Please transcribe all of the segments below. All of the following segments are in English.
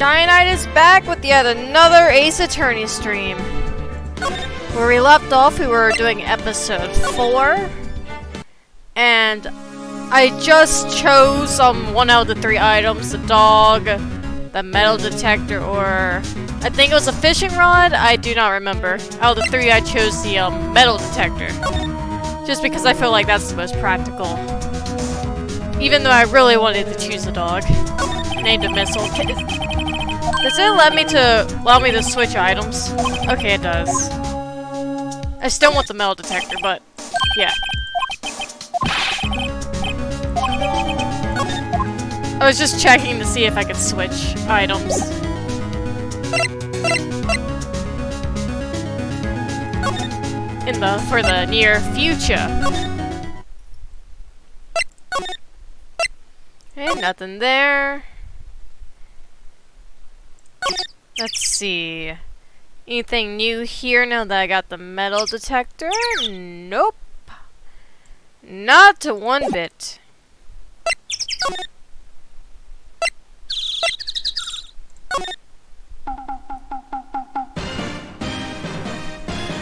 Sky Knight is back with yet another Ace Attorney stream. Where we left off, we were doing episode 4. And I just chose one out of the 3 items. The dog, the metal detector, or I think it was a fishing rod? I do not remember. Out of the 3, I chose the metal detector. Just because I feel like that's the most practical. Even though I really wanted to choose the dog. Named a missile. Does it allow me to switch items? Okay, it does. I still want the metal detector, but yeah. I was just checking to see if I could switch items. For the near future. Okay, nothing there. Let's see. Anything new here now that I got the metal detector? Nope. Not one bit.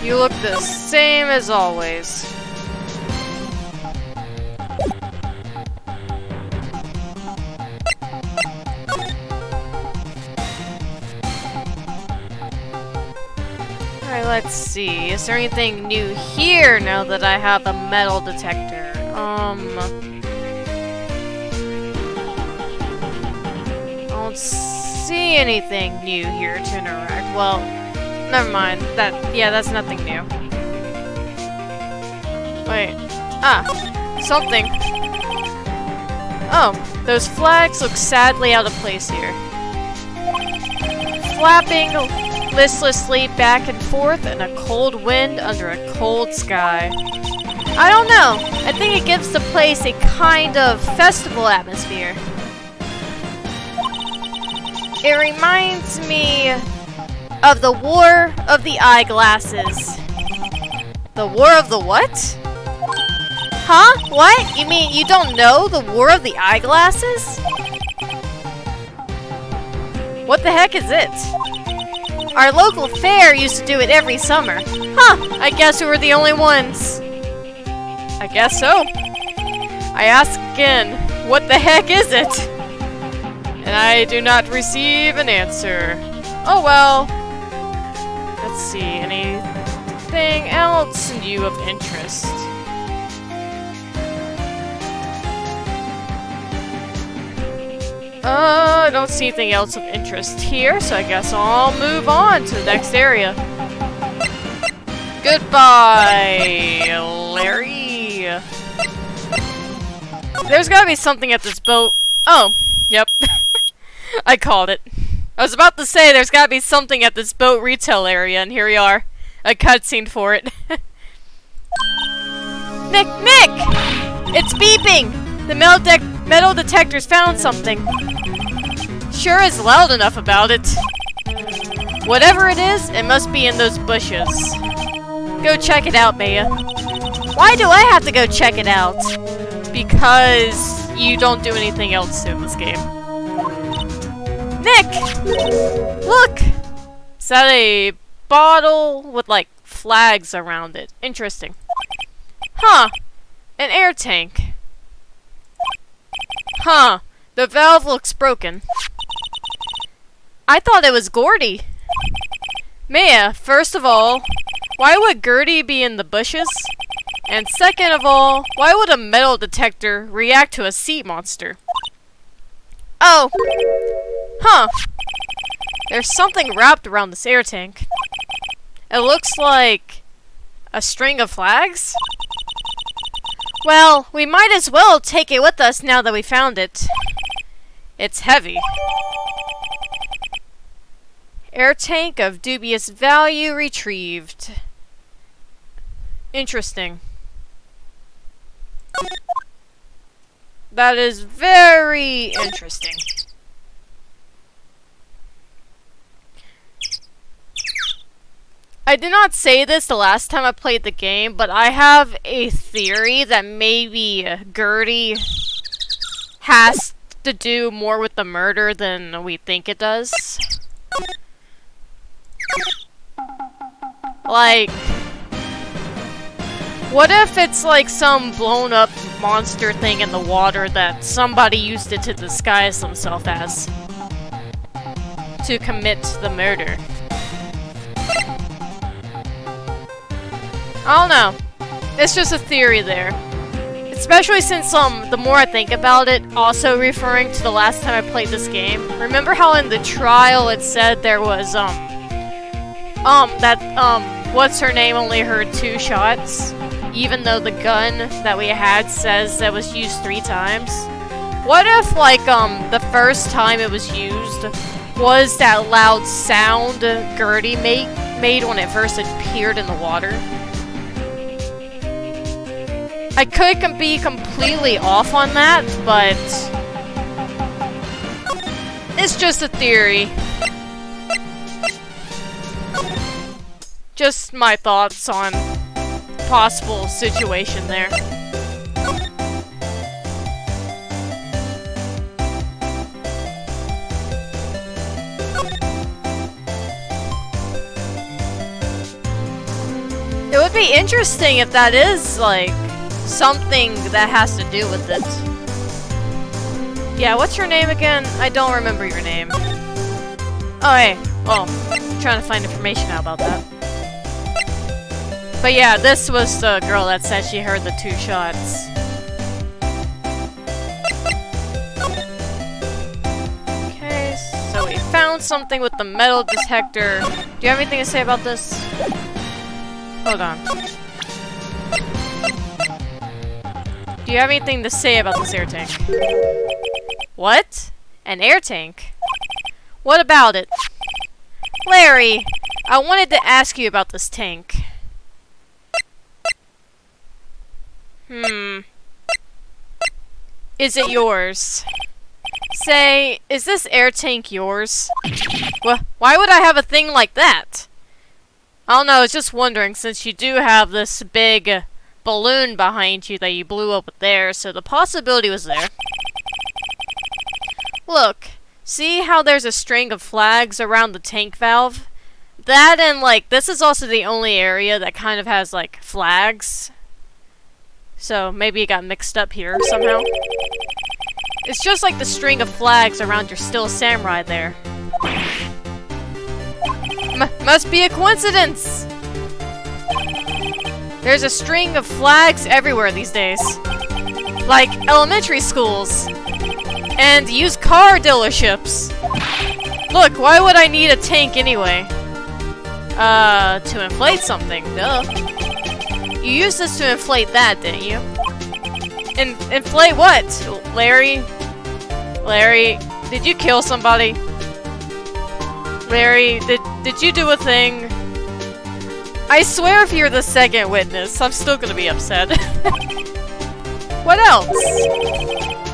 You look the same as always. Alright, let's see. Is there anything new here now that I have a metal detector? I don't see anything new here to interact. Well, never mind. That's nothing new. Wait. Something. Oh, those flags look sadly out of place here. Flapping listlessly back and forth in a cold wind under a cold sky. I don't know. I think it gives the place a kind of festival atmosphere. It reminds me of the War of the Eyeglasses. The War of the what? Huh? What? You mean you don't know the War of the Eyeglasses? What the heck is it? Our local fair used to do it every summer. Huh, I guess we were the only ones. I guess so. I ask again, what the heck is it? And I do not receive an answer. Oh well. Let's see, anything else new of interest? I don't see anything else of interest here, so I guess I'll move on to the next area. Goodbye, Larry. There's gotta be something at this boat. Oh, yep. I called it. I was about to say there's gotta be something at this boat retail area, and here we are. A cutscene for it. Nick! It's beeping! The metal detector's found something. Sure is loud enough about it. Whatever it is, it must be in those bushes. Go check it out, Maya. Why do I have to go check it out? Because you don't do anything else in this game. Nick! Look! Is that a bottle with, like, flags around it? Interesting. Huh. An air tank. Huh. The valve looks broken. I thought it was Gordy. Maya, first of all, why would Gertie be in the bushes? And second of all, why would a metal detector react to a sea monster? Oh. Huh. There's something wrapped around this air tank. It looks like a string of flags? Well, we might as well take it with us now that we found it. It's heavy. Air tank of dubious value retrieved. Interesting. That is very interesting. I did not say this the last time I played the game, but I have a theory that maybe Gertie has to do more with the murder than we think it does. Like, what if it's like some blown up monster thing in the water that somebody used it to disguise themselves as? To commit the murder. I don't know. It's just a theory there. Especially since, the more I think about it, also referring to the last time I played this game. Remember how in the trial it said there was, what's her name only heard 2 shots? Even though the gun that we had says that was used 3 times? What if, like, the first time it was used was that loud sound Gertie made when it first appeared in the water? I could be completely off on that, but it's just a theory. Just my thoughts on possible situation there. It would be interesting if that is, like, something that has to do with it. Yeah, what's your name again? I don't remember your name. Oh, hey. Oh, I'm trying to find information out about that. But yeah, this was the girl that said she heard the 2 shots. Okay, so we found something with the metal detector. Do you have anything to say about this? Hold on. Do you have anything to say about this air tank? What? An air tank? What about it? Larry, I wanted to ask you about this tank. Is it yours? Say, is this air tank yours? Why would I have a thing like that? I don't know, I was just wondering, since you do have this big balloon behind you that you blew up with there, so the possibility was there. Look, see how there's a string of flags around the tank valve? That and, like, this is also the only area that kind of has, like, flags. So maybe it got mixed up here somehow. It's just like the string of flags around your Still Samurai there. Must be a coincidence! There's a string of flags everywhere these days. Like elementary schools. And used car dealerships. Look, why would I need a tank anyway? To inflate something, duh. You used this to inflate that, didn't you? Inflate what? Larry? Larry, did you kill somebody? Larry, did you do a thing? I swear if you're the second witness, I'm still gonna be upset. What else?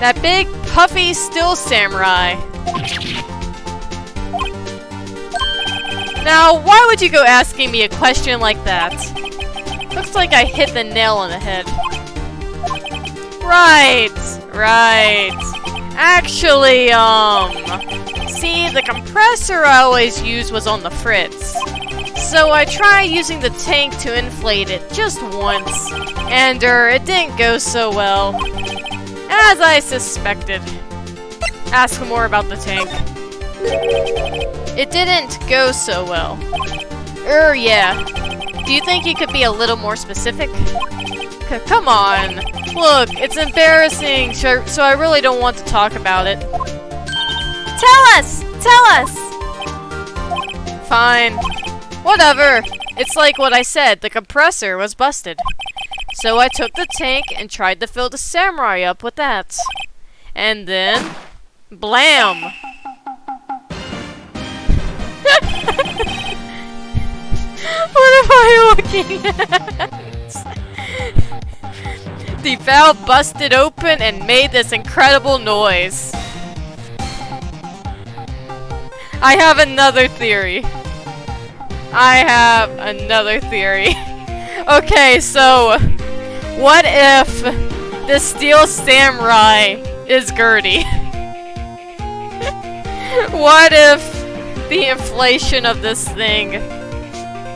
That big, puffy Still Samurai. Now, why would you go asking me a question like that? Looks like I hit the nail on the head. Right. Actually, see, the compressor I always used was on the fritz. So I tried using the tank to inflate it just once, and it didn't go so well. As I suspected. Ask more about the tank. It didn't go so well. Yeah. Do you think you could be a little more specific? Come on. Look, it's embarrassing, so I really don't want to talk about it. Tell us! Tell us! Fine. Whatever. It's like what I said, the compressor was busted. So I took the tank and tried to fill the samurai up with that. And then... blam! What am I looking at? The valve busted open and made this incredible noise. I have another theory. Okay, so what if the Steel Samurai is Gertie? What if the inflation of this thing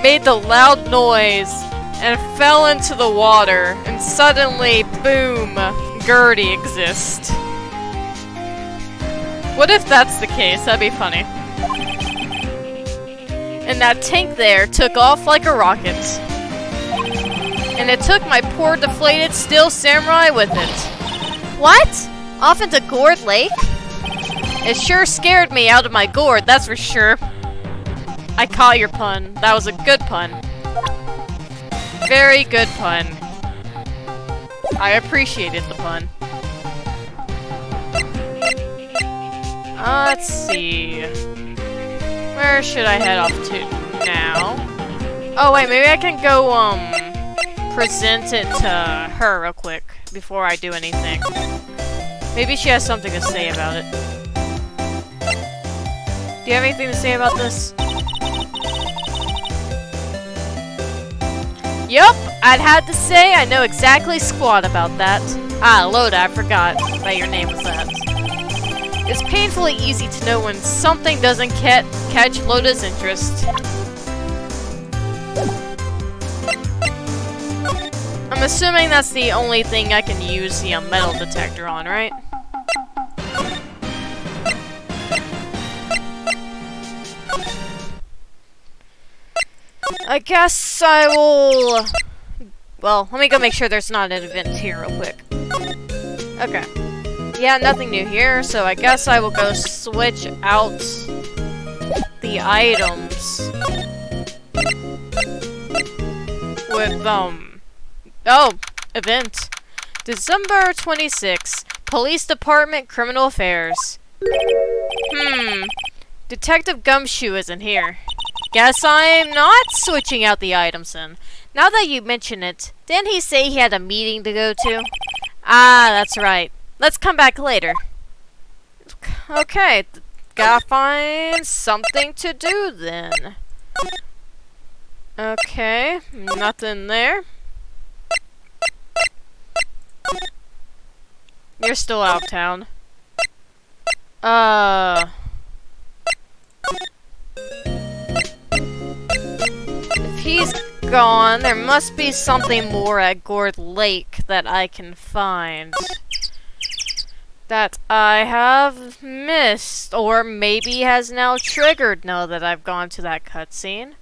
made the loud noise and fell into the water, and suddenly, boom, Gertie exists? What if that's the case? That'd be funny. And that tank there took off like a rocket. And it took my poor deflated steel samurai with it. What? Off into Gourd Lake? It sure scared me out of my gourd, that's for sure. I caught your pun. That was a good pun. Very good pun. I appreciated the pun. Let's see. Where should I head off to now? Oh wait, maybe I can go, present it to her real quick before I do anything. Maybe she has something to say about it. Do you have anything to say about this? Yup, I'd have to say I know exactly squat about that. Ah, Loda, I forgot that your name was that. It's painfully easy to know when something doesn't catch Loda's interest. I'm assuming that's the only thing I can use the metal detector on, right? I guess I will... Well, let me go make sure there's not an event here real quick. Okay. Yeah, nothing new here, so I guess I will go switch out the items with, oh, event. December 26th, Police Department, Criminal Affairs. Detective Gumshoe isn't here. Guess I'm not switching out the items then. Now that you mention it, didn't he say he had a meeting to go to? Ah, that's right. Let's come back later. Okay, gotta find something to do then. Okay, nothing there. You're still out of town. If he's gone, there must be something more at Gourd Lake that I can find. That I have missed, or maybe has now triggered now that I've gone to that cutscene.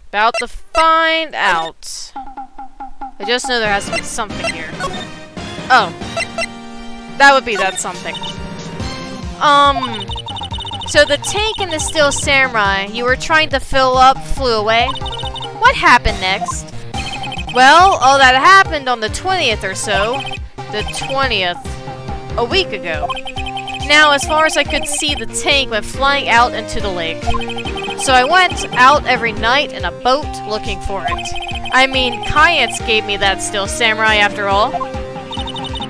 About to find out. I just know there has to be something here. Oh. That would be that something. So the tank and the steel samurai you were trying to fill up flew away? What happened next? Well, all that happened on the 20th or so. The 20th. A week ago. Now, as far as I could see, the tank went flying out into the lake. So I went out every night in a boat looking for it. I mean, Kayance gave me that steel samurai after all.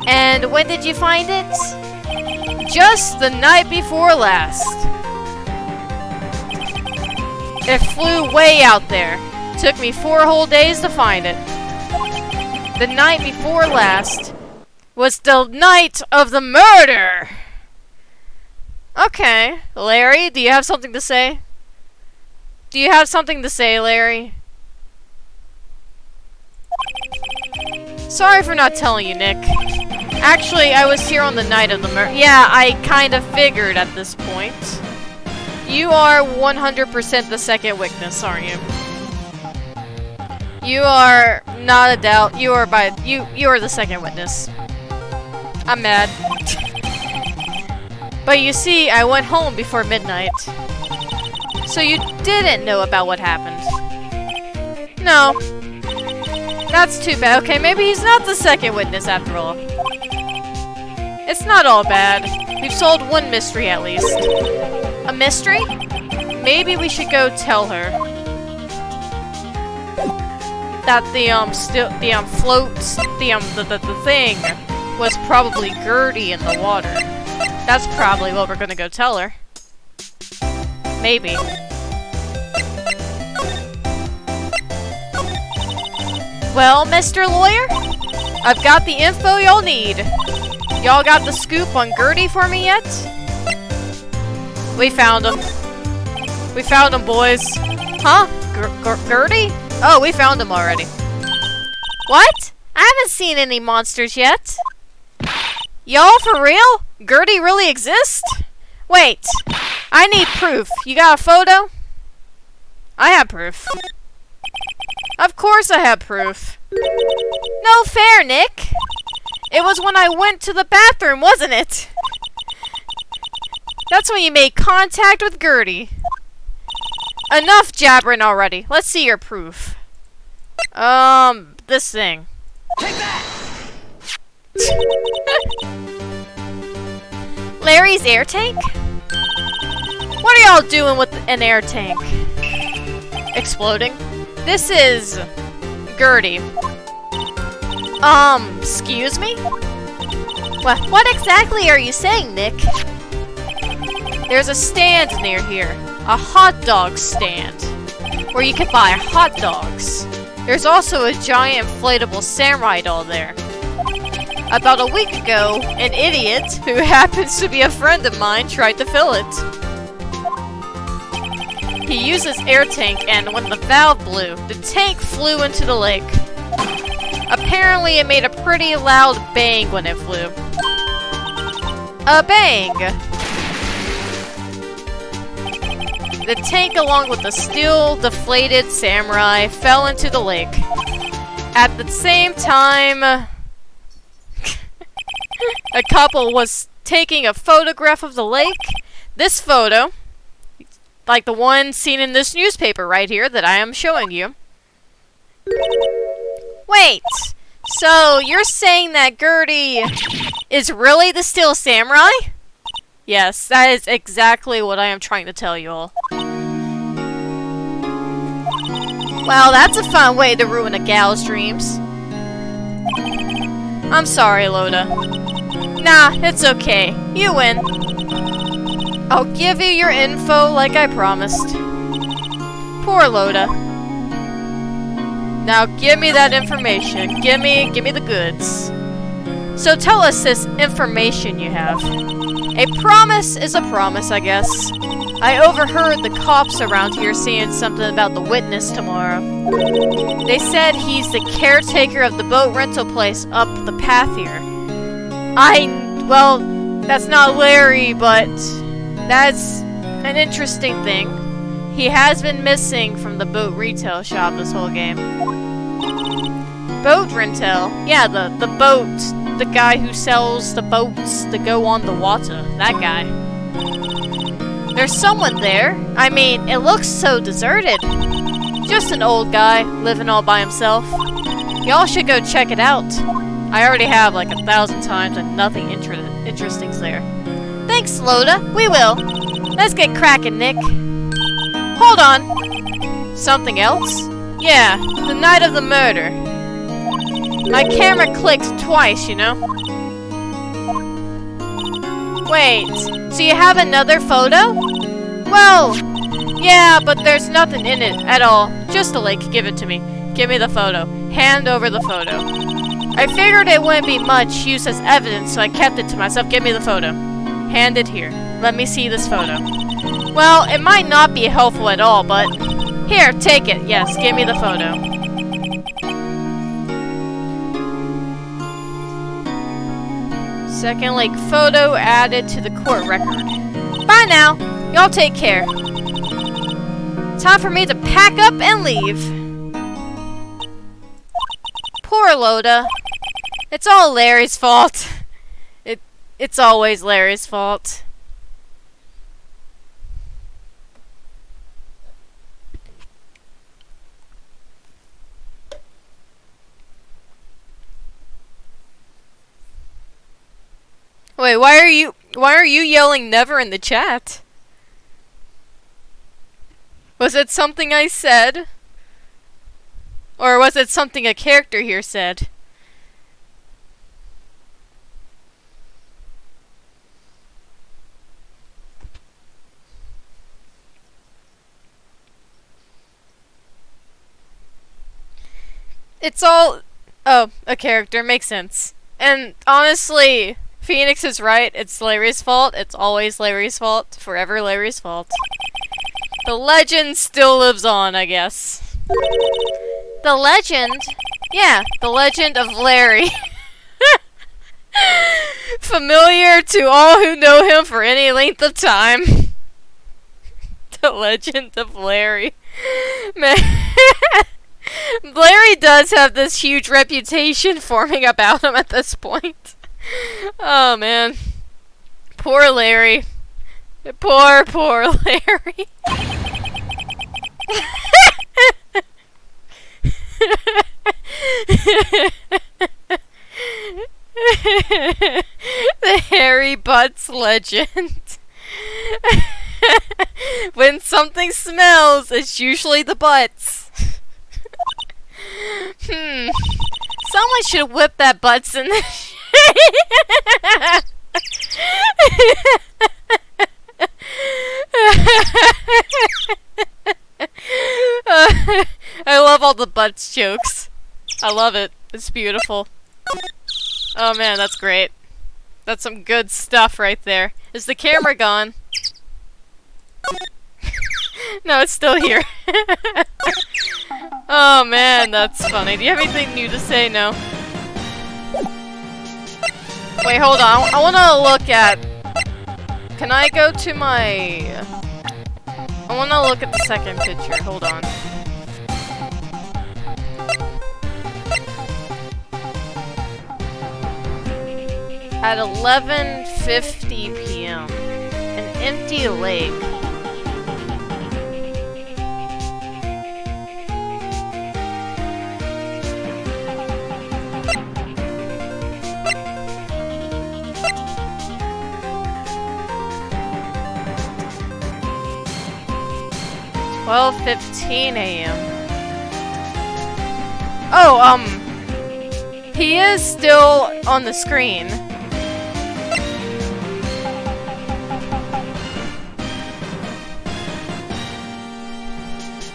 And when did you find it? Just the night before last. It flew way out there. Took me 4 whole days to find it. The night before last was the night of the murder! Okay, Larry, do you have something to say? Do you have something to say, Larry? Sorry for not telling you, Nick. Actually, I was here on the night of the murder. Yeah, I kind of figured at this point. You are 100% the second witness, aren't you? You are not a doubt. You are the second witness. I'm mad. But you see, I went home before midnight. So you didn't know about what happened. No. That's too bad. Okay, maybe he's not the second witness after all. It's not all bad. We've solved one mystery at least. A mystery? Maybe we should go tell her that the thing was probably Gertie in the water. That's probably what we're gonna go tell her. Maybe. Well, Mr. Lawyer? I've got the info y'all need. Y'all got the scoop on Gertie for me yet? We found him. We found him, boys. Huh? Gertie? Oh, we found him already. What? I haven't seen any monsters yet. Y'all for real? Gertie really exists? Wait. I need proof. You got a photo? I have proof. Of course I have proof. No fair, Nick. It was when I went to the bathroom, wasn't it? That's when you made contact with Gertie. Enough jabbering already. Let's see your proof. This thing. Take that! Larry's air tank? What are y'all doing with an air tank? Exploding? This is Gertie. Excuse me? What exactly are you saying, Nick? There's a stand near here. A hot dog stand. Where you can buy hot dogs. There's also a giant inflatable samurai doll there. About a week ago, an idiot, who happens to be a friend of mine, tried to fill it. He used his air tank, and when the valve blew, the tank flew into the lake. Apparently, it made a pretty loud bang when it flew. A bang! The tank, along with the still deflated samurai, fell into the lake. At the same time, a couple was taking a photograph of the lake. This photo, like the one seen in this newspaper right here that I am showing you. Wait, so you're saying that Gertie is really the still samurai? Yes, that is exactly what I am trying to tell you all. Well, that's a fun way to ruin a gal's dreams. I'm sorry, Loda. Nah, it's okay. You win. I'll give you your info like I promised. Poor Loda. Now give me that information. Give me the goods. So tell us this information you have. A promise is a promise, I guess. I overheard the cops around here saying something about the witness tomorrow. They said he's the caretaker of the boat rental place up the path here. Well, that's not Larry, but that's an interesting thing. He has been missing from the boat retail shop this whole game. Boat rental? Yeah, the boat. The guy who sells the boats that go on the water. That guy. There's someone there. I mean, it looks so deserted. Just an old guy, living all by himself. Y'all should go check it out. I already have like 1,000 times and nothing interesting's there. Thanks, Loda. We will. Let's get cracking, Nick. Hold on. Something else? Yeah, the night of the murder. My camera clicked twice, you know? Wait, so you have another photo? Well, yeah, but there's nothing in it at all. Just a lake. Give it to me. Give me the photo. Hand over the photo. I figured it wouldn't be much use as evidence, so I kept it to myself. Give me the photo. Hand it here. Let me see this photo. Well, it might not be helpful at all, but... Here, take it. Yes, give me the photo. Second lake photo added to the court record. Bye now. Y'all take care. Time for me to pack up and leave. Poor Loda. It's all Larry's fault. It's always Larry's fault. Wait, why are you yelling never in the chat? Was it something I said? Or was it something a character here said? Oh, a character. Makes sense. And honestly, Phoenix is right. It's Larry's fault. It's always Larry's fault. Forever Larry's fault. The legend still lives on, I guess. The legend? Yeah, the legend of Larry. Familiar to all who know him for any length of time. The legend of Larry. Man. Larry does have this huge reputation forming about him at this point. Oh, man. Poor Larry. Poor Larry. The hairy butts legend. When something smells, it's usually the butts. Someone should whip that butts in the I love all the butts jokes. I love it. It's beautiful. Oh man, that's great. That's some good stuff right there. Is the camera gone? No, it's still here. Oh man, that's funny. Do you have anything new to say? No. Wait, hold on. I wanna look at... Can I go to my... I wanna look at the second picture. Hold on. At 11:50 p.m. An empty lake. $12:15 a.m. Oh, he is still on the screen.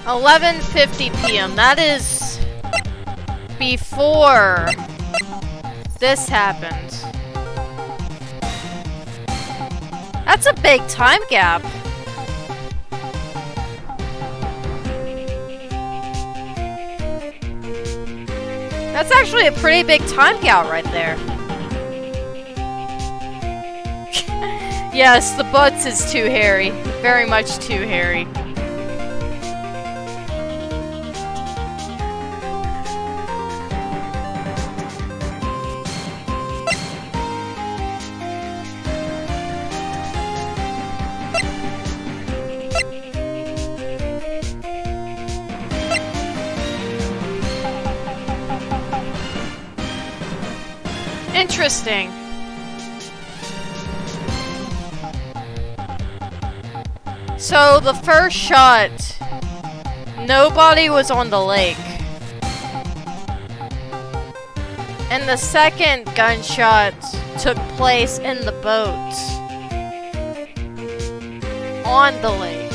$11:50 p.m. That is before this happened. That's a big time gap. That's actually a pretty big time gap right there. Yes, the butts is too hairy. Very much too hairy. Interesting. So the first shot, nobody was on the lake. And the second gunshot took place in the boat. On the lake.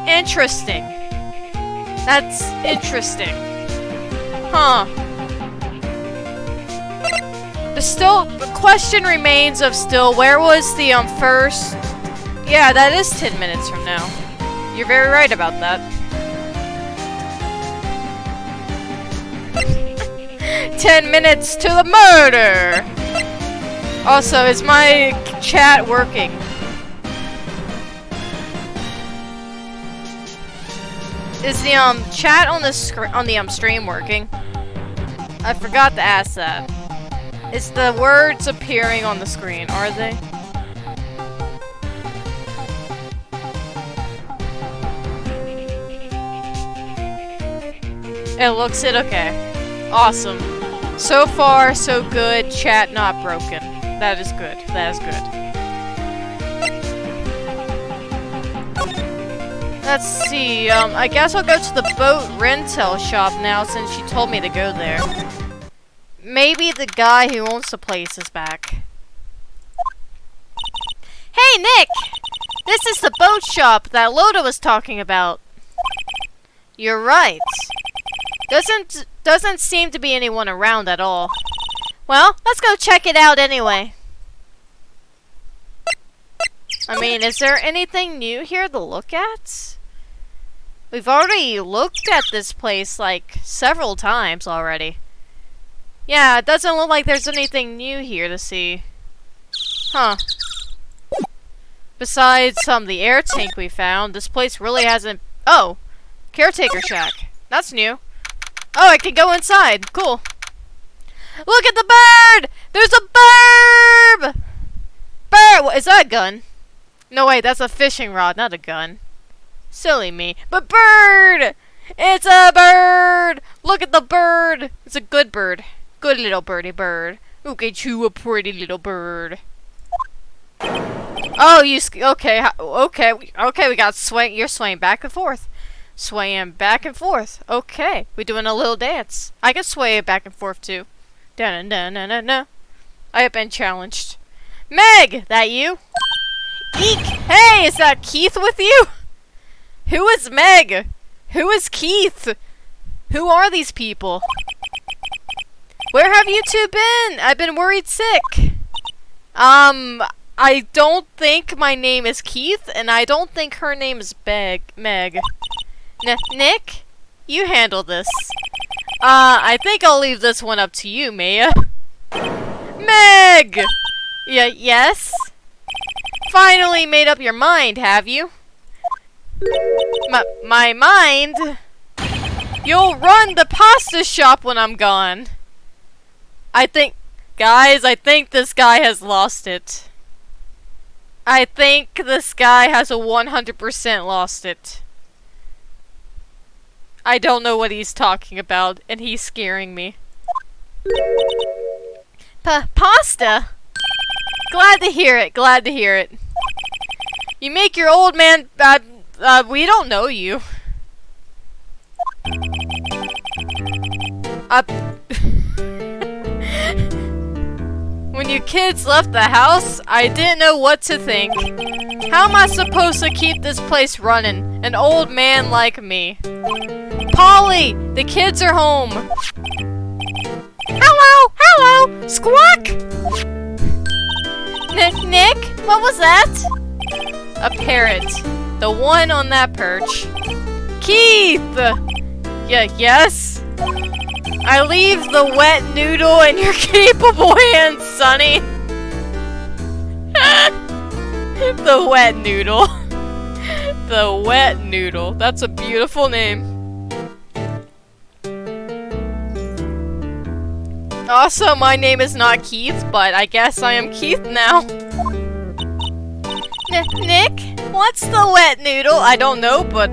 Interesting. That's interesting. Huh. The question remains of still, where was the first... Yeah, that is 10 minutes from now. You're very right about that. 10 minutes to the murder! Also, is my chat working? Is the chat on the stream working? I forgot to ask that. Is the words appearing on the screen? Are they? It looks it okay. Awesome. So far, so good. Chat not broken. That is good. That is good. Let's see. I guess I'll go to the boat rental shop now since she told me to go there. Maybe the guy who owns the place is back. Hey, Nick! This is the boat shop that Loda was talking about. You're right. Doesn't seem to be anyone around at all. Well, let's go check it out anyway. I mean, is there anything new here to look at? We've already looked at this place like several times already. Yeah, it doesn't look like there's anything new here to see. Huh. Besides the air tank we found, this place really hasn't... Oh! Caretaker shack. That's new. Oh, I can go inside. Cool. Look at the bird! There's a bird! Bird! What, is that a gun? No, wait, that's a fishing rod, not a gun. Silly me. But bird! It's a bird! Look at the bird! It's a good bird. Good little birdie bird. Look at you, a pretty little bird. Oh, okay, we got sway. You're swaying back and forth. Swaying back and forth. Okay, we're doing a little dance. I can sway it back and forth too. Da-na-na-na-na-na. I have been challenged. Meg, that you? Eek! Hey, is that Keith with you? Who is Meg? Who is Keith? Who are these people? Where have you two been? I've been worried sick. I don't think my name is Keith, and I don't think her name is Meg. Nick? You handle this. I think I'll leave this one up to you, Maya. Meg! Yes? Finally made up your mind, have you? My mind? You'll run the pasta shop when I'm gone. Guys, I think this guy has lost it. I think this guy has 100% lost it. I don't know what he's talking about, and he's scaring me. Pasta? Glad to hear it, glad to hear it. You make your old man, we don't know you. When you kids left the house, I didn't know what to think. How am I supposed to keep this place running? An old man like me. Polly! The kids are home! Hello! Hello! Squawk! Nick? What was that? A parrot. The one on that perch. Keith! Yes? I leave the wet noodle in your capable hands, Sonny. The wet noodle. The wet noodle. That's a beautiful name. Also, my name is not Keith, but I guess I am Keith now. Nick? What's the wet noodle? I don't know, but...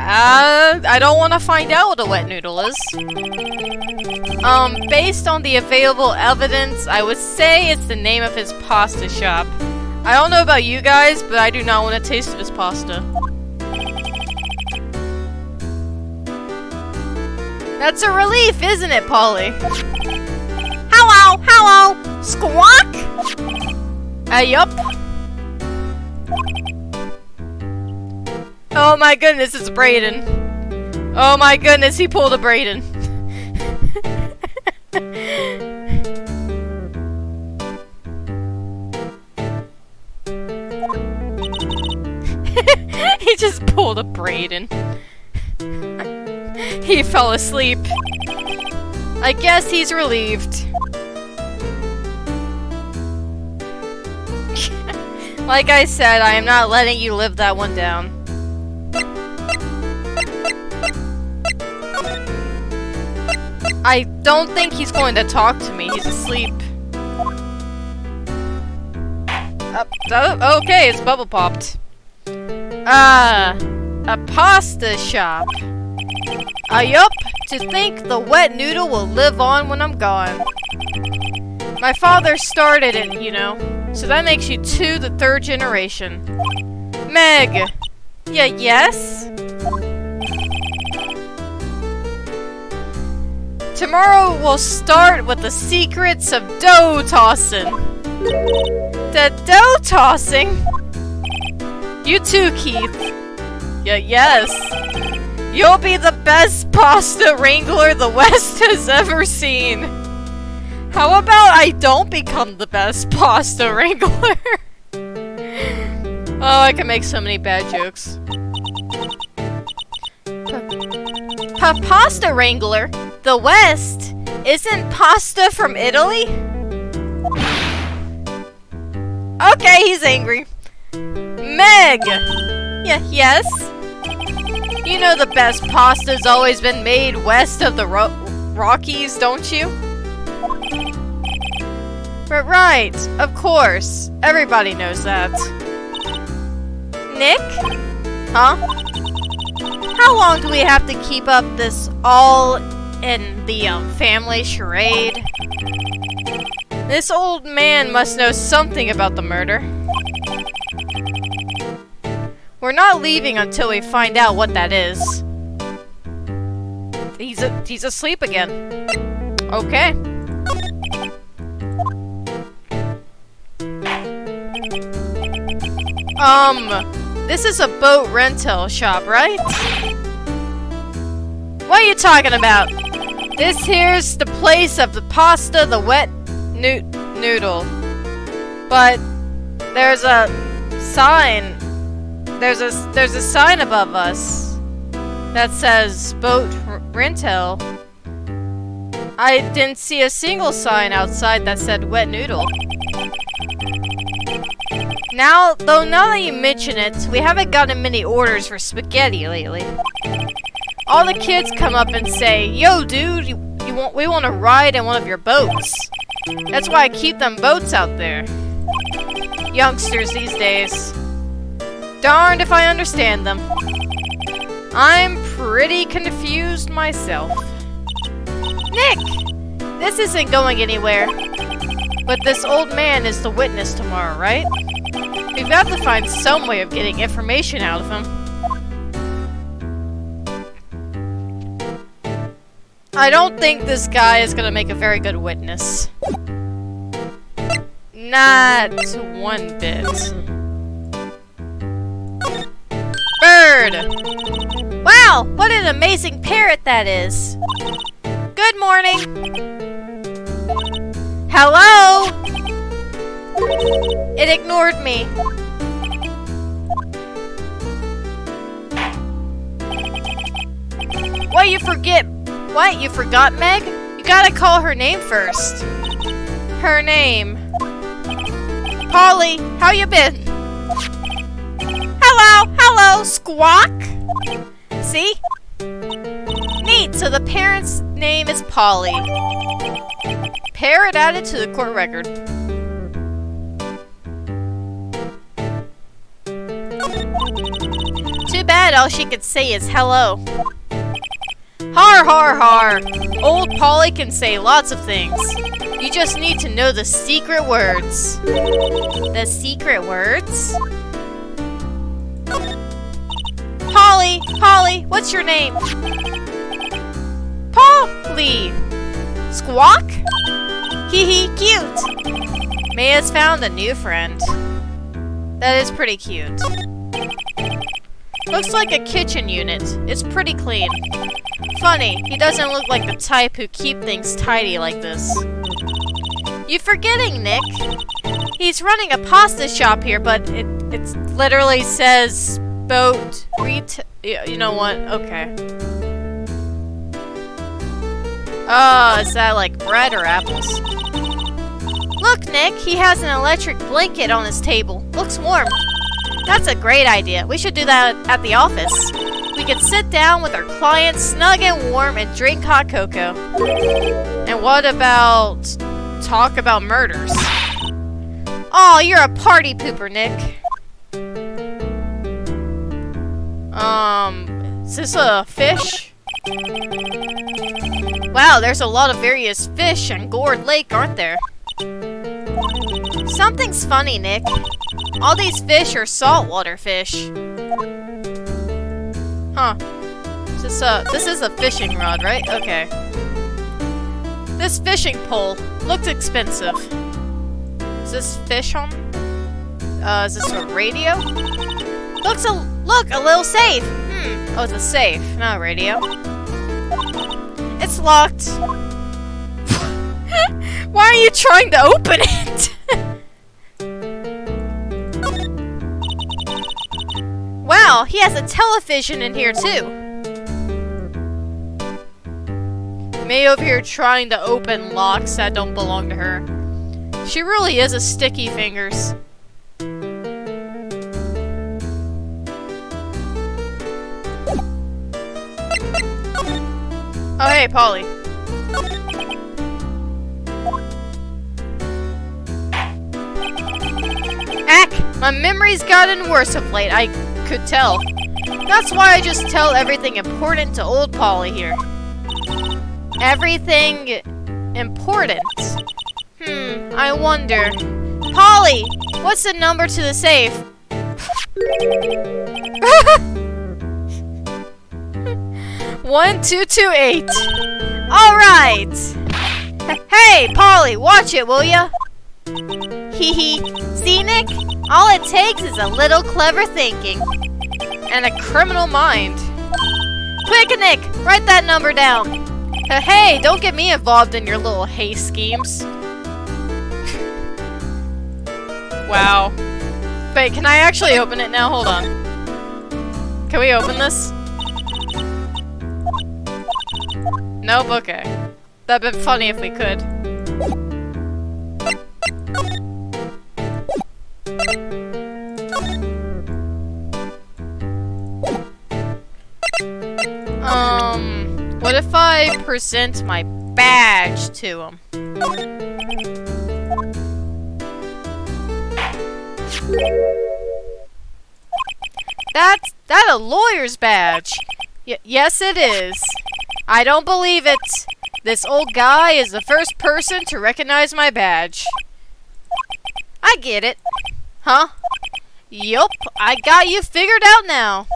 I don't want to find out what a wet noodle is. Based on the available evidence, I would say it's the name of his pasta shop. I don't know about you guys, but I do not want a taste of his pasta. That's a relief, isn't it, Polly? Hello! Hello! Squawk! Yup. Oh my goodness, it's Brayden. Oh my goodness, he pulled a Brayden. He just pulled a Brayden. He fell asleep. I guess he's relieved. Like I said, I am not letting you live that one down. I don't think he's going to talk to me. He's asleep. Okay, it's bubble popped. A pasta shop. Yup, to think the wet noodle will live on when I'm gone. My father started it, you know, so that makes you the third generation. Meg! Yes? Tomorrow we'll start with the secrets of dough tossing. The dough tossing? You too, Keith. Yes. You'll be the best pasta wrangler the West has ever seen. How about I don't become the best pasta wrangler? Oh, I can make so many bad jokes. Pasta wrangler? The West? Isn't pasta from Italy? Okay, he's angry. Meg! Yes? You know the best pasta's always been made west of the Rockies, don't you? But right, of course. Everybody knows that. Nick? Huh? How long do we have to keep up this all in the family charade? This old man must know something about the murder. We're not leaving until we find out what that is. He's asleep again. Okay. This is a boat rental shop, right? What are you talking about? This here's the place of the pasta, the wet noodle. But there's a sign. There's a sign above us that says boat rental. I didn't see a single sign outside that said wet noodle. Now that you mention it, we haven't gotten many orders for spaghetti lately. All the kids come up and say, "Yo, dude, we want to ride in one of your boats." That's why I keep them boats out there. Youngsters these days. Darned if I understand them. I'm pretty confused myself. Nick! This isn't going anywhere. But this old man is the witness tomorrow, right? We've got to find some way of getting information out of him. I don't think this guy is gonna make a very good witness. Not one bit. Bird! Wow, what an amazing parrot that is. Good morning. Hello? It ignored me. What, you forgot Meg? You gotta call her name first. Her name. Polly, how you been? Hello, Squawk? See? Neat, so the parent's name is Polly. Parrot added to the court record. Too bad all she could say is hello. Har har har! Old Polly can say lots of things. You just need to know the secret words. The secret words? Polly, what's your name? Polly! Squawk? Hee cute! May has found a new friend. That is pretty cute. Looks like a kitchen unit. It's pretty clean. Funny, he doesn't look like the type who keep things tidy like this. You forgetting, Nick? He's running a pasta shop here, but it literally says boat retail. You know what? Okay. Is that like bread or apples? Look, Nick, he has an electric blanket on his table. Looks warm. That's a great idea. We should do that at the office. We could sit down with our clients, snug and warm, and drink hot cocoa. And what about talk about murders? Oh, you're a party pooper, Nick. Is this a fish? Wow, there's a lot of various fish on Gourd Lake, aren't there? Something's funny, Nick. All these fish are saltwater fish. Huh. This is a fishing rod, right? Okay. This fishing pole looks expensive. Is this fish on? Is this a radio? Look, a little safe. Oh, it's a safe, not a radio. It's locked. Why are you trying to open it? Wow, he has a television in here too. May over here trying to open locks that don't belong to her. She really is a sticky fingers. Oh hey, Polly. Ack! My memory's gotten worse of late, I could tell. That's why I just tell everything important to old Polly here. Everything important? I wonder. Polly! What's the number to the safe? 1228. Alright! Hey, Polly, watch it, will ya? Hee. See, Nick? All it takes is a little clever thinking. And a criminal mind. Quick, Nick! Write that number down. Hey, don't get me involved in your little haste schemes. Wow. Wait, can I actually open it now? Hold on. Can we open this? Nope, okay. That'd been funny if we could. What if I present my badge to him? That's a lawyer's badge. Yes, it is. I don't believe it. This old guy is the first person to recognize my badge. I get it. Huh? Yup, I got you figured out now.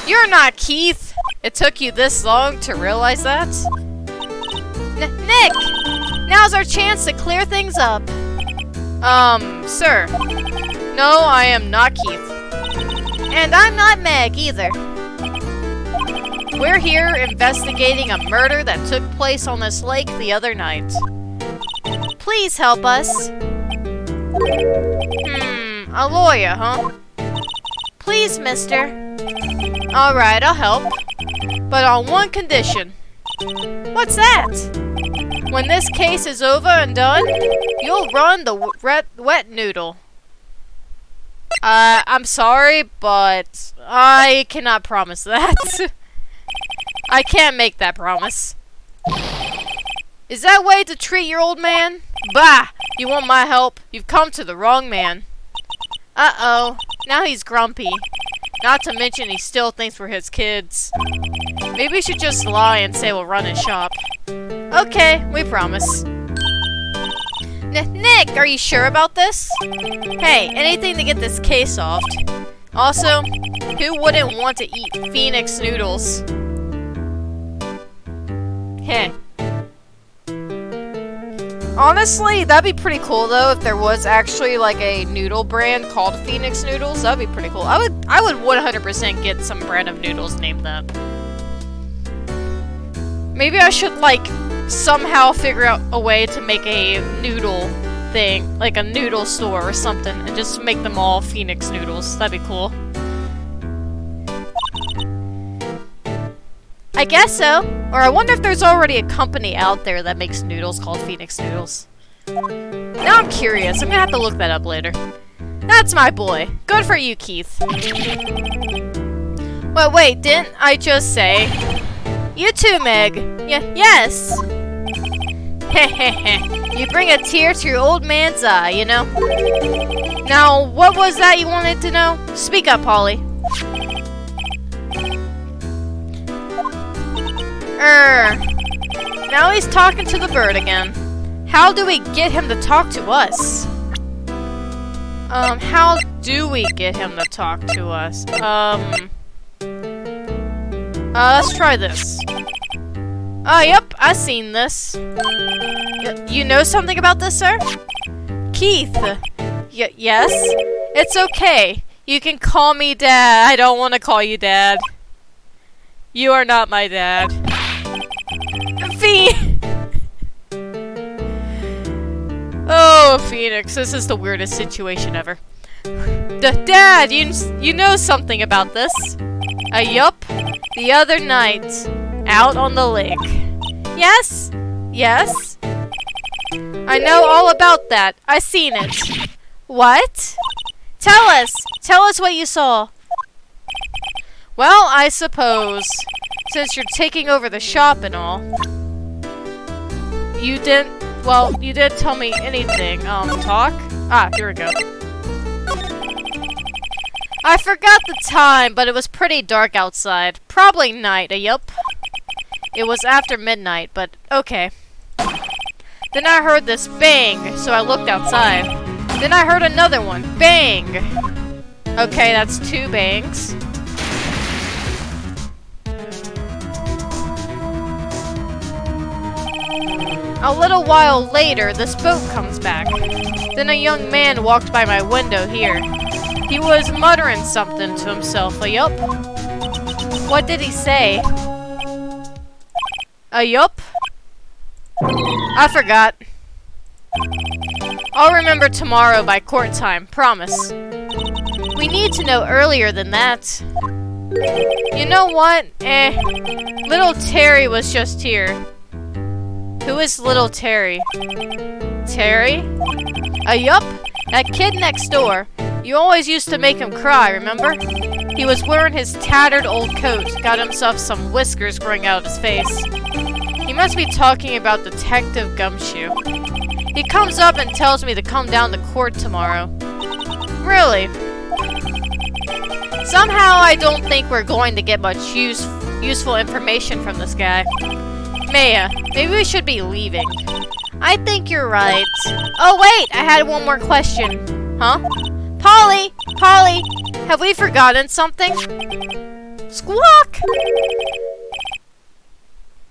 You're not Keith. It took you this long to realize that? Nick! Now's our chance to clear things up. Sir. No, I am not Keith. And I'm not Meg, either. We're here investigating a murder that took place on this lake the other night. Please help us. A lawyer, huh? Please, mister. Alright, I'll help. But on one condition. What's that? When this case is over and done, you'll run the wet noodle. I'm sorry, but I cannot promise that. I can't make that promise. Is that way to treat your old man? Bah! You want my help? You've come to the wrong man. Uh-oh. Now he's grumpy. Not to mention he still thinks we're his kids. Maybe we should just lie and say we'll run his shop. Okay, we promise. Nick, are you sure about this? Hey, anything to get this case off. Also, who wouldn't want to eat Phoenix noodles? Heh. Honestly, that'd be pretty cool though if there was actually like a noodle brand called Phoenix Noodles. That'd be pretty cool. I would 100% get some brand of noodles named that. Maybe I should like somehow figure out a way to make a noodle thing, like a noodle store or something, and just make them all Phoenix Noodles. That'd be cool. I guess so. Or I wonder if there's already a company out there that makes noodles called Phoenix Noodles. Now I'm curious. I'm gonna have to look that up later. That's my boy. Good for you, Keith. Well, wait, didn't I just say? You too, Meg. Yes. Hehehe. You bring a tear to your old man's eye, you know? Now, what was that you wanted to know? Speak up, Polly. Now he's talking to the bird again. How do we get him to talk to us? How do we get him to talk to us? Let's try this. Yep, I've seen this. You know something about this, sir? Keith. Yes? It's okay. You can call me Dad. I don't want to call you Dad. You are not my dad. Oh, Phoenix, this is the weirdest situation ever. Dad, you know something about this. Yup. The other night, out on the lake. Yes? Yes? I know all about that. I seen it. What? Tell us! Tell us what you saw. Well, I suppose, since you're taking over the shop and all, you didn't tell me anything. Talk? Ah, here we go. I forgot the time, but it was pretty dark outside. Probably night, yup. It was after midnight, but okay. Then I heard this bang, so I looked outside. Then I heard another one. Bang! Okay, that's 2 bangs. A little while later, this boat comes back. Then a young man walked by my window here. He was muttering something to himself, yup. What did he say? Yup. I forgot. I'll remember tomorrow by court time, promise. We need to know earlier than that. You know what? Little Terry was just here. Who is little Terry? Terry? Yup. That kid next door. You always used to make him cry, remember? He was wearing his tattered old coat, got himself some whiskers growing out of his face. He must be talking about Detective Gumshoe. He comes up and tells me to come down to court tomorrow. Really? Somehow I don't think we're going to get much useful information from this guy. Maya, maybe we should be leaving. I think you're right. Oh wait, I had one more question. Huh? Polly! Polly! Have we forgotten something? Squawk!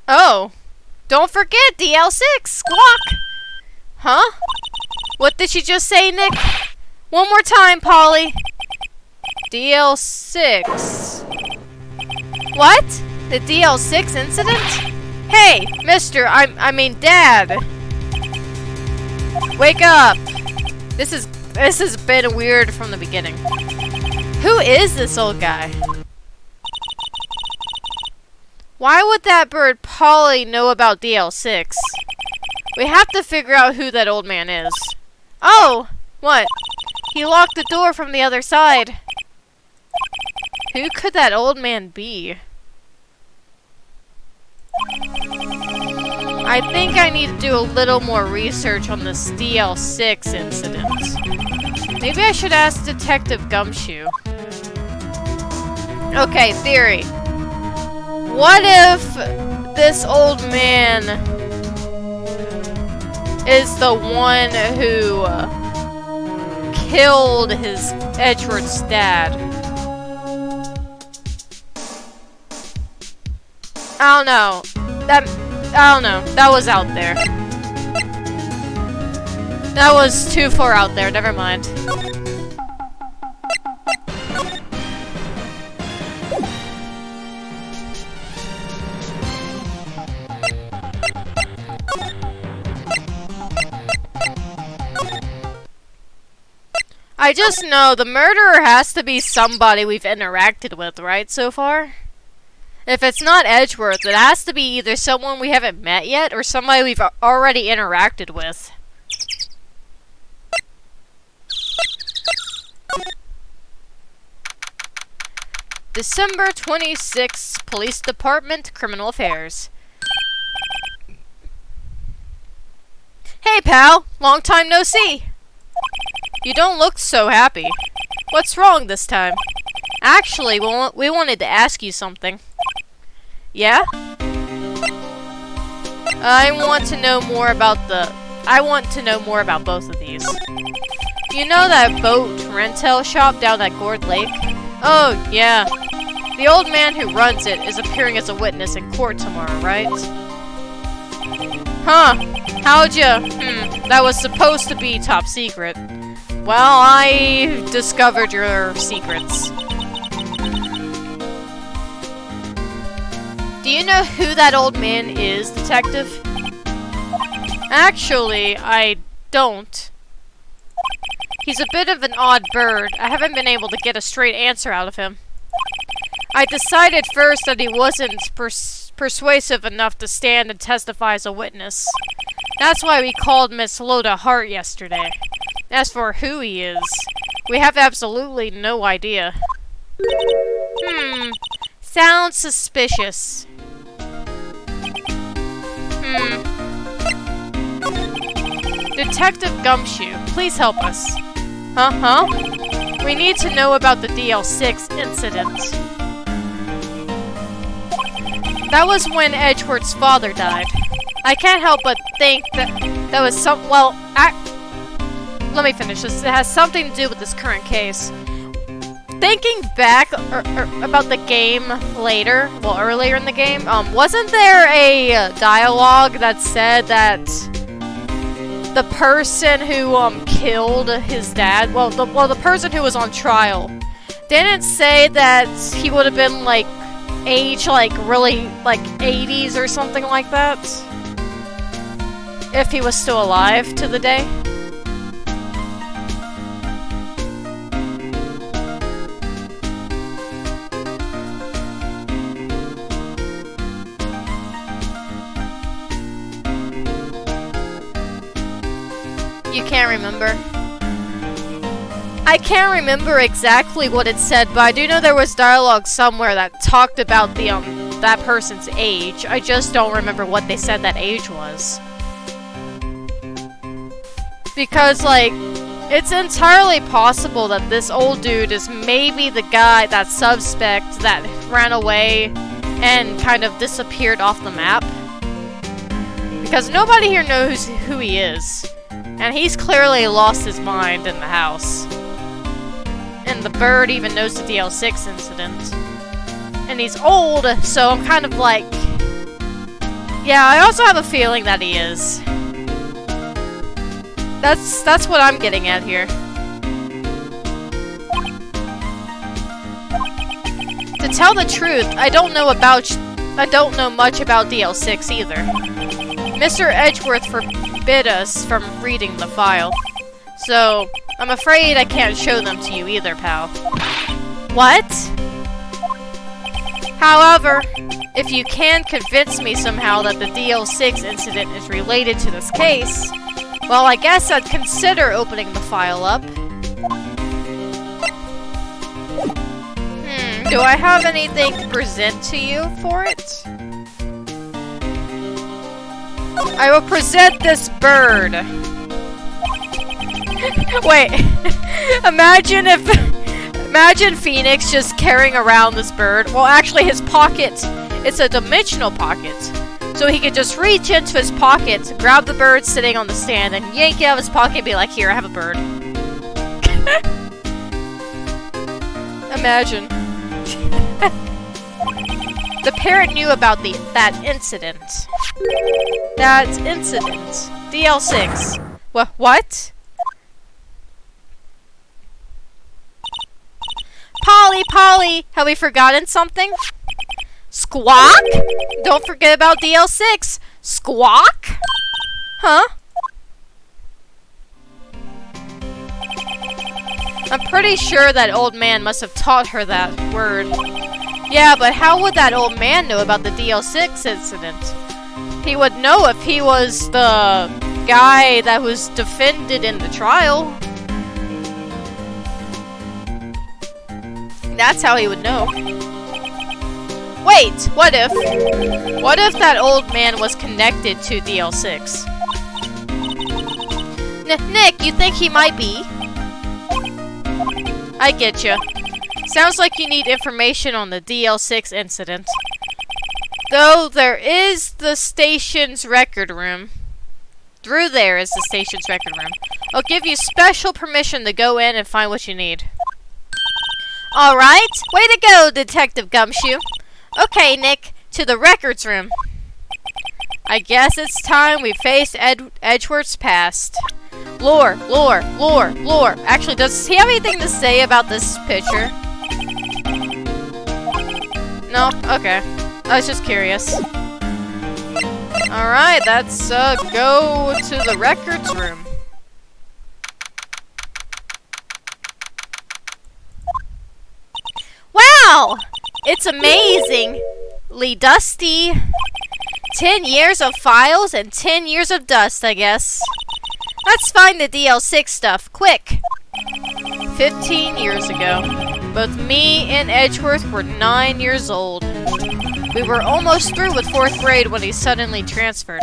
Oh. Don't forget DL6! Squawk! Huh? What did she just say, Nick? One more time, Polly. DL6. What? The DL6 incident? Hey, mister, I mean Dad. Wake up. This has been weird from the beginning. Who is this old guy? Why would that bird Polly know about DL6? We have to figure out who that old man is. Oh! What? He locked the door from the other side. Who could that old man be? I think I need to do a little more research on this DL6 incident. Maybe I should ask Detective Gumshoe. Okay, theory. What if this old man is the one who killed his Edgeworth's dad? I don't know. I don't know. That was out there. That was too far out there. Never mind. I just know the murderer has to be somebody we've interacted with, right, so far? If it's not Edgeworth, it has to be either someone we haven't met yet or somebody we've already interacted with. December 26th, Police Department, Criminal Affairs. Hey, pal! Long time no see! You don't look so happy. What's wrong this time? Actually, we wanted to ask you something. Yeah? I want to know more about both of these. You know that boat rental shop down at Gourd Lake? Oh, yeah. The old man who runs it is appearing as a witness in court tomorrow, right? Huh. How'd you... that was supposed to be top secret. Well, I discovered your secrets. Do you know who that old man is, Detective? Actually, I don't. He's a bit of an odd bird. I haven't been able to get a straight answer out of him. I decided first that he wasn't persuasive enough to stand and testify as a witness. That's why we called Miss Loda Hart yesterday. As for who he is, we have absolutely no idea. Sounds suspicious. Detective Gumshoe, please help us. We need to know about the DL6 incident. That was when Edgeworth's father died. I can't help but think that was some. Well, let me finish this. It has something to do with this current case. Thinking back about the game later, well, earlier in the game, wasn't there a dialogue that said that the person who killed his dad, well, the person who was on trial, didn't say that he would have been like age really 80s or something like that, if he was still alive to the day? You can't remember? I can't remember exactly what it said, but I do know there was dialogue somewhere that talked about the that person's age. I just don't remember what they said that age was. Because, like, it's entirely possible that this old dude is maybe the guy, that suspect that ran away and kind of disappeared off the map. Because nobody here knows who he is. And he's clearly lost his mind in the house. And the bird even knows the DL6 incident. And he's old, so I'm kind of like... Yeah, I also have a feeling that he is. That's what I'm getting at here. To tell the truth, I don't know much about DL6 either. Mr. Edgeworth forbid us from reading the file. So, I'm afraid I can't show them to you either, pal. What? However, if you can convince me somehow that the DL6 incident is related to this case, well, I guess I'd consider opening the file up. Do I have anything to present to you for it? I will present this bird. Wait. Imagine Phoenix just carrying around this bird. Well, actually his pocket, it's a dimensional pocket. So he could just reach into his pocket, grab the bird sitting on the stand, and yank it out of his pocket and be like, here, I have a bird. Imagine. The parrot knew about that incident. That incident. DL6. What? Polly, have we forgotten something? Squawk? Don't forget about DL6. Squawk? Huh? I'm pretty sure that old man must have taught her that word. Yeah, but how would that old man know about the DL6 incident? He would know if he was the guy that was defended in the trial. That's how he would know. Wait, what if that old man was connected to DL6? Nick, you think he might be? I get you. Sounds like you need information on the DL6 incident. Though there is the station's record room. Through there is the station's record room. I'll give you special permission to go in and find what you need. Alright, way to go, Detective Gumshoe. Okay, Nick, to the records room. I guess it's time we faced Edgeworth's past. Lore. Actually, does he have anything to say about this picture? No? Okay. I was just curious. Alright, let's go to the records room. Wow! It's amazingly dusty. 10 years of files and 10 years of dust, I guess. Let's find the DL6 stuff, quick! 15 years ago, both me and Edgeworth were 9 years old. We were almost through with 4th grade when he suddenly transferred.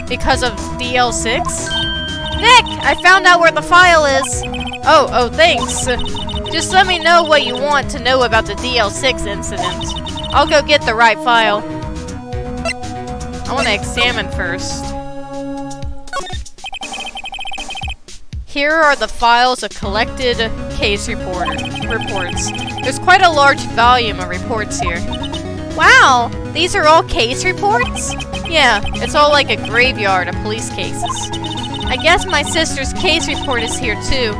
Because of DL6? Nick! I found out where the file is! Oh, thanks. Just let me know what you want to know about the DL6 incident. I'll go get the right file. I want to examine first. Here are the files of collected case reports. There's quite a large volume of reports here. Wow! These are all case reports? Yeah, it's all like a graveyard of police cases. I guess my sister's case report is here too.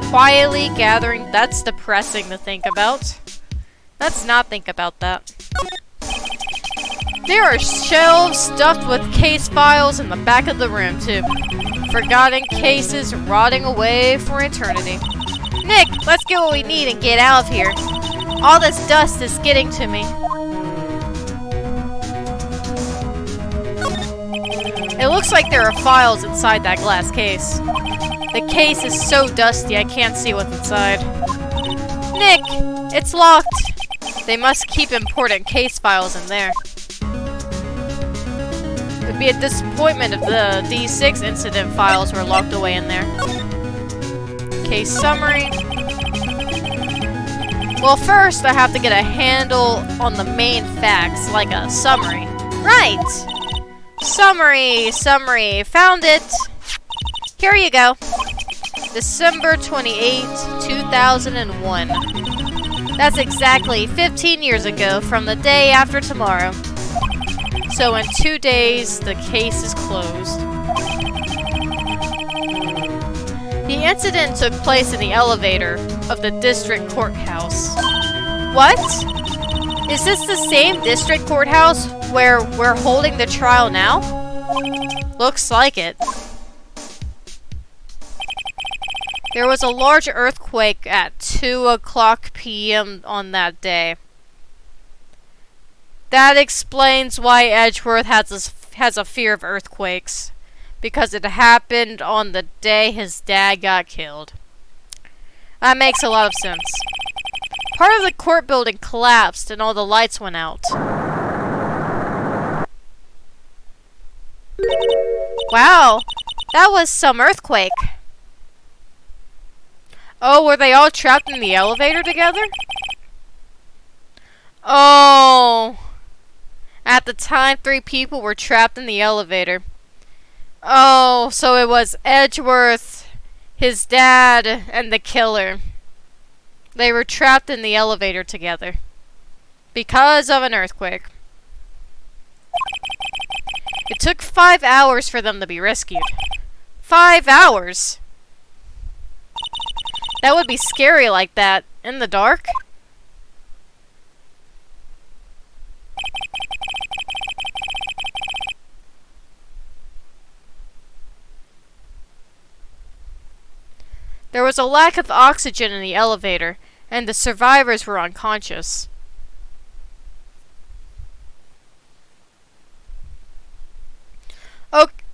Quietly gathering. That's depressing to think about. Let's not think about that. There are shelves stuffed with case files in the back of the room too. Forgotten cases rotting away for eternity. Nick, let's get what we need and get out of here. All this dust is getting to me. It looks like there are files inside that glass case. The case is so dusty I can't see what's inside. Nick, it's locked. They must keep important case files in there. It would be a disappointment if the D6 incident files were locked away in there. Case summary. Well, first I have to get a handle on the main facts, like a summary. Right! Summary! Found it! Here you go. December 28, 2001. That's exactly 15 years ago from the day after tomorrow. So in 2 days, the case is closed. The incident took place in the elevator of the district courthouse. What? Is this the same district courthouse where we're holding the trial now? Looks like it. There was a large earthquake at 2:00 p.m. on that day. That explains why Edgeworth has a fear of earthquakes. Because it happened on the day his dad got killed. That makes a lot of sense. Part of the court building collapsed and all the lights went out. Wow, that was some earthquake. Oh, were they all trapped in the elevator together? Oh. At the time, 3 people were trapped in the elevator. Oh, so it was Edgeworth, his dad, and the killer. They were trapped in the elevator together. Because of an earthquake. It took 5 hours for them to be rescued. 5 hours? That would be scary like that, in the dark. There was a lack of oxygen in the elevator, and the survivors were unconscious.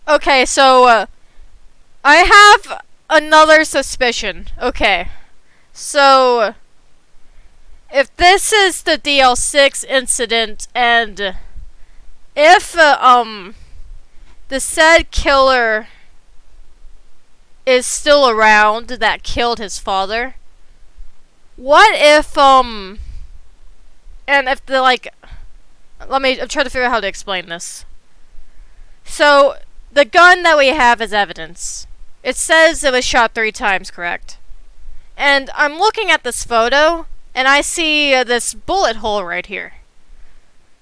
Okay, so, I have another suspicion. Okay. So, if this is the DL6 incident, and if, the said killer is still around that killed his father, what if, and if the, like, I'm trying to figure out how to explain this. So, the gun that we have as evidence, it says it was shot 3 times, correct? And I'm looking at this photo, and I see this bullet hole right here.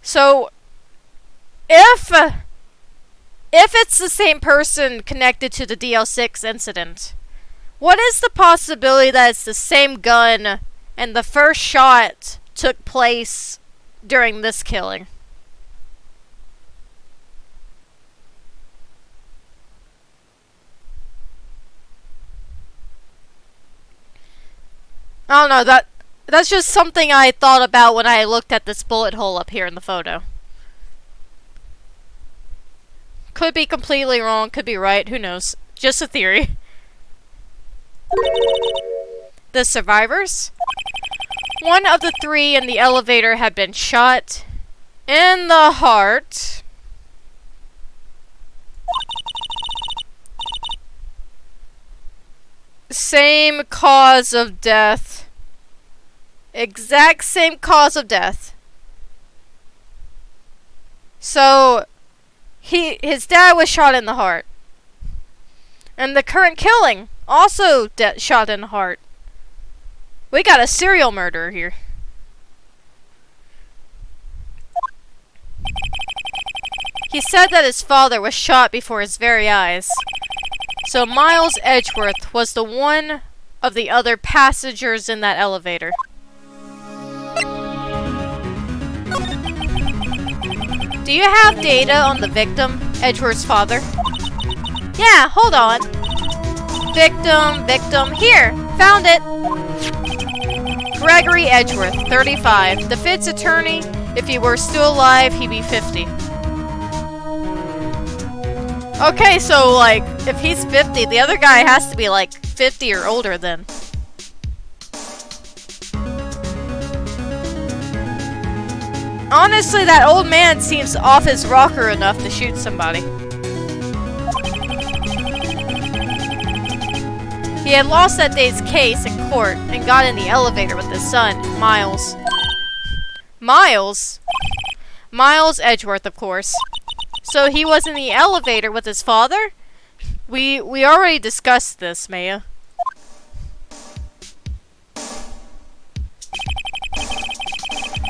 So, if it's the same person connected to the DL6 incident, what is the possibility that it's the same gun and the first shot took place during this killing? I don't know, that's just something I thought about when I looked at this bullet hole up here in the photo. Could be completely wrong, could be right, who knows. Just a theory. The survivors? One of the three in the elevator had been shot in the heart. Same cause of death. Exact same cause of death. So, his dad was shot in the heart. And the current killing, also shot in the heart. We got a serial murderer here. He said that his father was shot before his very eyes. So Miles Edgeworth was the one of the other passengers in that elevator. Do you have data on the victim, Edgeworth's father? Yeah, hold on. Victim, here, found it. Gregory Edgeworth, 35. Defense attorney. If he were still alive, he'd be 50. Okay, so, like, if he's 50, the other guy has to be, like, 50 or older then. Honestly, that old man seems off his rocker enough to shoot somebody. He had lost that day's case in court and got in the elevator with his son, Miles. Miles? Miles Edgeworth, of course. So he was in the elevator with his father? We already discussed this, Maya.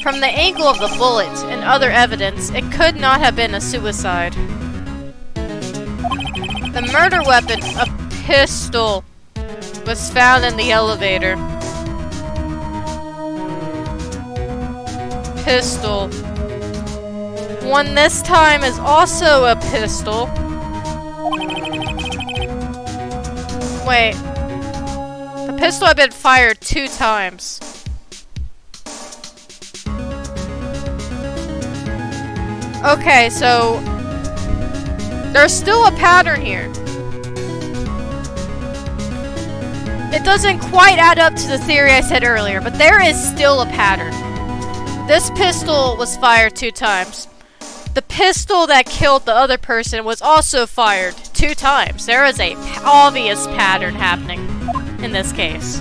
From the angle of the bullet and other evidence, it could not have been a suicide. The murder weapon, a pistol, was found in the elevator. Pistol. One this time is also a pistol. Wait. The pistol had been fired 2 times. Okay, so there's still a pattern here. It doesn't quite add up to the theory I said earlier, but there is still a pattern. This pistol was fired 2 times. The pistol that killed the other person was also fired 2 times. There is a obvious pattern happening in this case.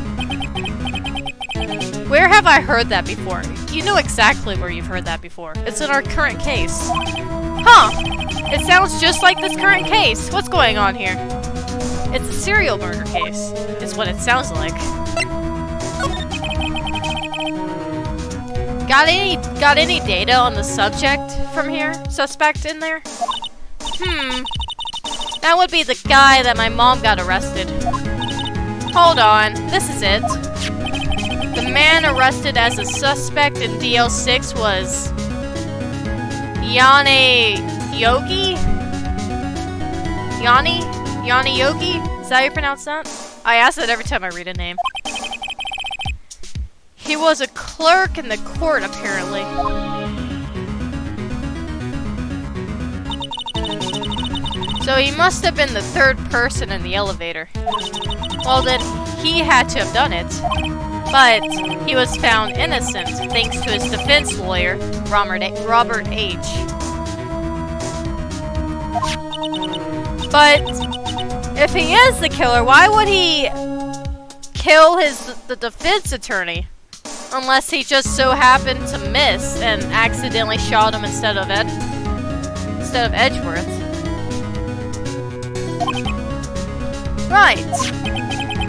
Where have I heard that before? You know exactly where you've heard that before. It's in our current case. Huh! It sounds just like this current case. What's going on here? It's a serial murder case, is what it sounds like. Got any data on the subject from here? Suspect in there? That would be the guy that my mom got arrested. Hold on, this is it. The man arrested as a suspect in DL6 was Yanni Yogi? Yanni Yogi? Is that how you pronounce that? I ask that every time I read a name. He was a clerk in the court, apparently. So he must have been the 3rd person in the elevator. Well then, he had to have done it. But he was found innocent thanks to his defense lawyer, Robert H. But if he is the killer, why would he kill the defense attorney? Unless he just so happened to miss and accidentally shot him instead of Edgeworth. Right.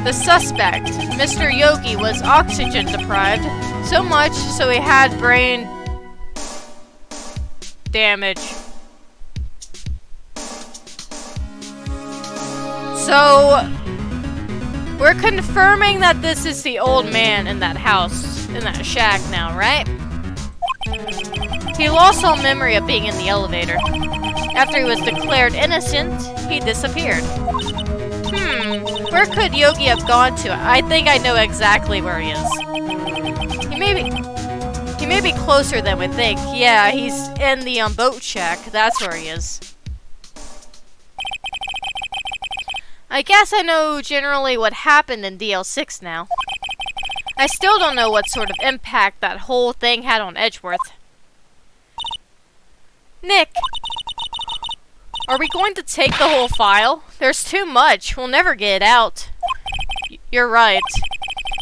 The suspect, Mr. Yogi, was oxygen deprived, so much so he had brain damage. So, we're confirming that this is the old man in that house, in that shack now, right? He lost all memory of being in the elevator. After he was declared innocent, he disappeared. Where could Yogi have gone to? I think I know exactly where he is. He may be closer than we think. Yeah, he's in the boat shack. That's where he is. I guess I know generally what happened in DL6 now. I still don't know what sort of impact that whole thing had on Edgeworth. Nick, are we going to take the whole file? There's too much. We'll never get it out. You're right.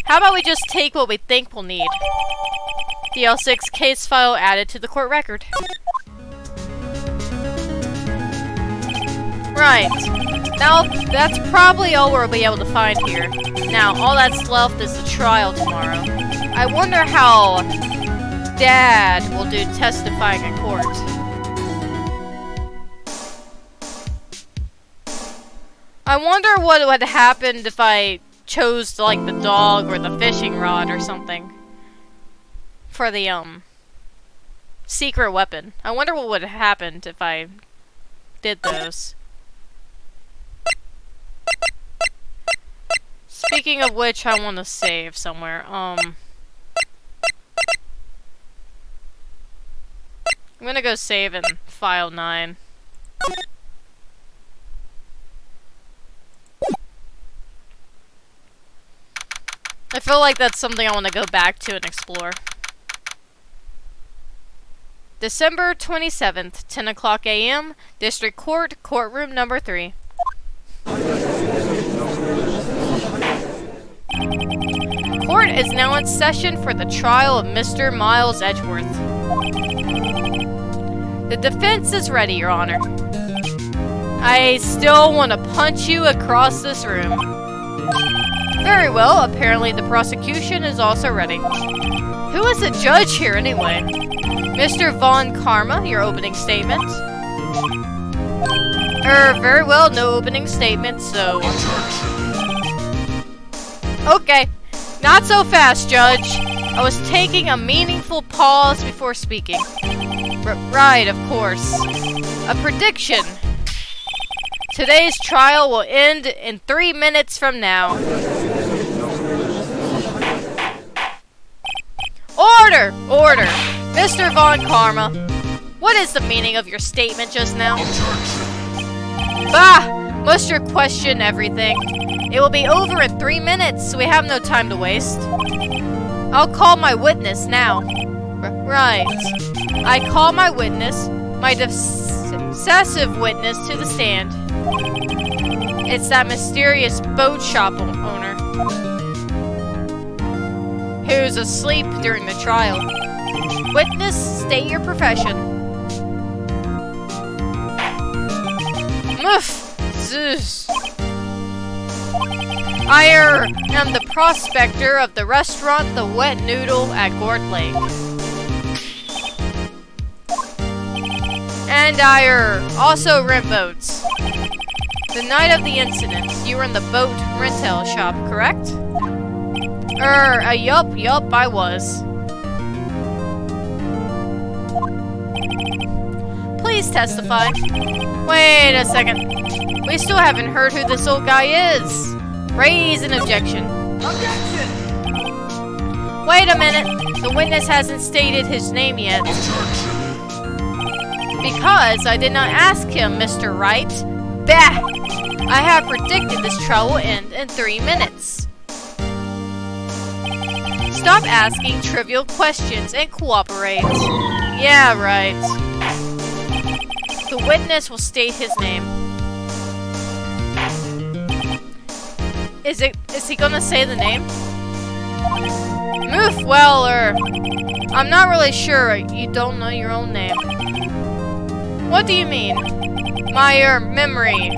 How about we just take what we think we'll need? DL6 case file added to the court record. Right. Now, that's probably all we'll be able to find here. Now, all that's left is the trial tomorrow. I wonder how Dad will do testifying in court. I wonder what would happen if I chose, like, the dog or the fishing rod or something. For the, secret weapon. I wonder what would have happened if I did those. Speaking of which, I want to save somewhere. I'm gonna go save in file 9. I feel like that's something I want to go back to and explore. December 27th, 10 o'clock a.m., District Court, Courtroom number 3. Court is now in session for the trial of Mr. Miles Edgeworth. The defense is ready, Your Honor. I still want to punch you across this room. Very well, apparently the prosecution is also ready. Who is the judge here anyway? Mr. Von Karma, your opening statement. Very well, no opening statement, so... Okay. Not so fast, Judge. I was taking a meaningful pause before speaking. Right, of course. A prediction. Today's trial will end in 3 minutes from now. Order! Order! Mr. Von Karma, what is the meaning of your statement just now? Bah! Must you question everything? It will be over in 3 minutes, so we have no time to waste. I'll call my witness now. Right. I call my witness, my decisive witness, to the stand. It's that mysterious boat shop owner who's asleep during the trial. Witness, state your profession. Muff! Zeus. I am the prospector of the restaurant The Wet Noodle at Gort Lake. And I also rent boats. The night of the incident, you were in the boat rental shop, correct? Yup, I was. Please testify. Wait a second. We still haven't heard who this old guy is. Raise an objection. Objection! Wait a minute. The witness hasn't stated his name yet. Because I did not ask him, Mr. Wright. Bah! I have predicted this trial will end in 3 minutes. Stop asking trivial questions and cooperate. Yeah, right. The witness will state his name. Is he gonna say the name? Moof, well, I'm not really sure. You don't know your own name. What do you mean? My, memory.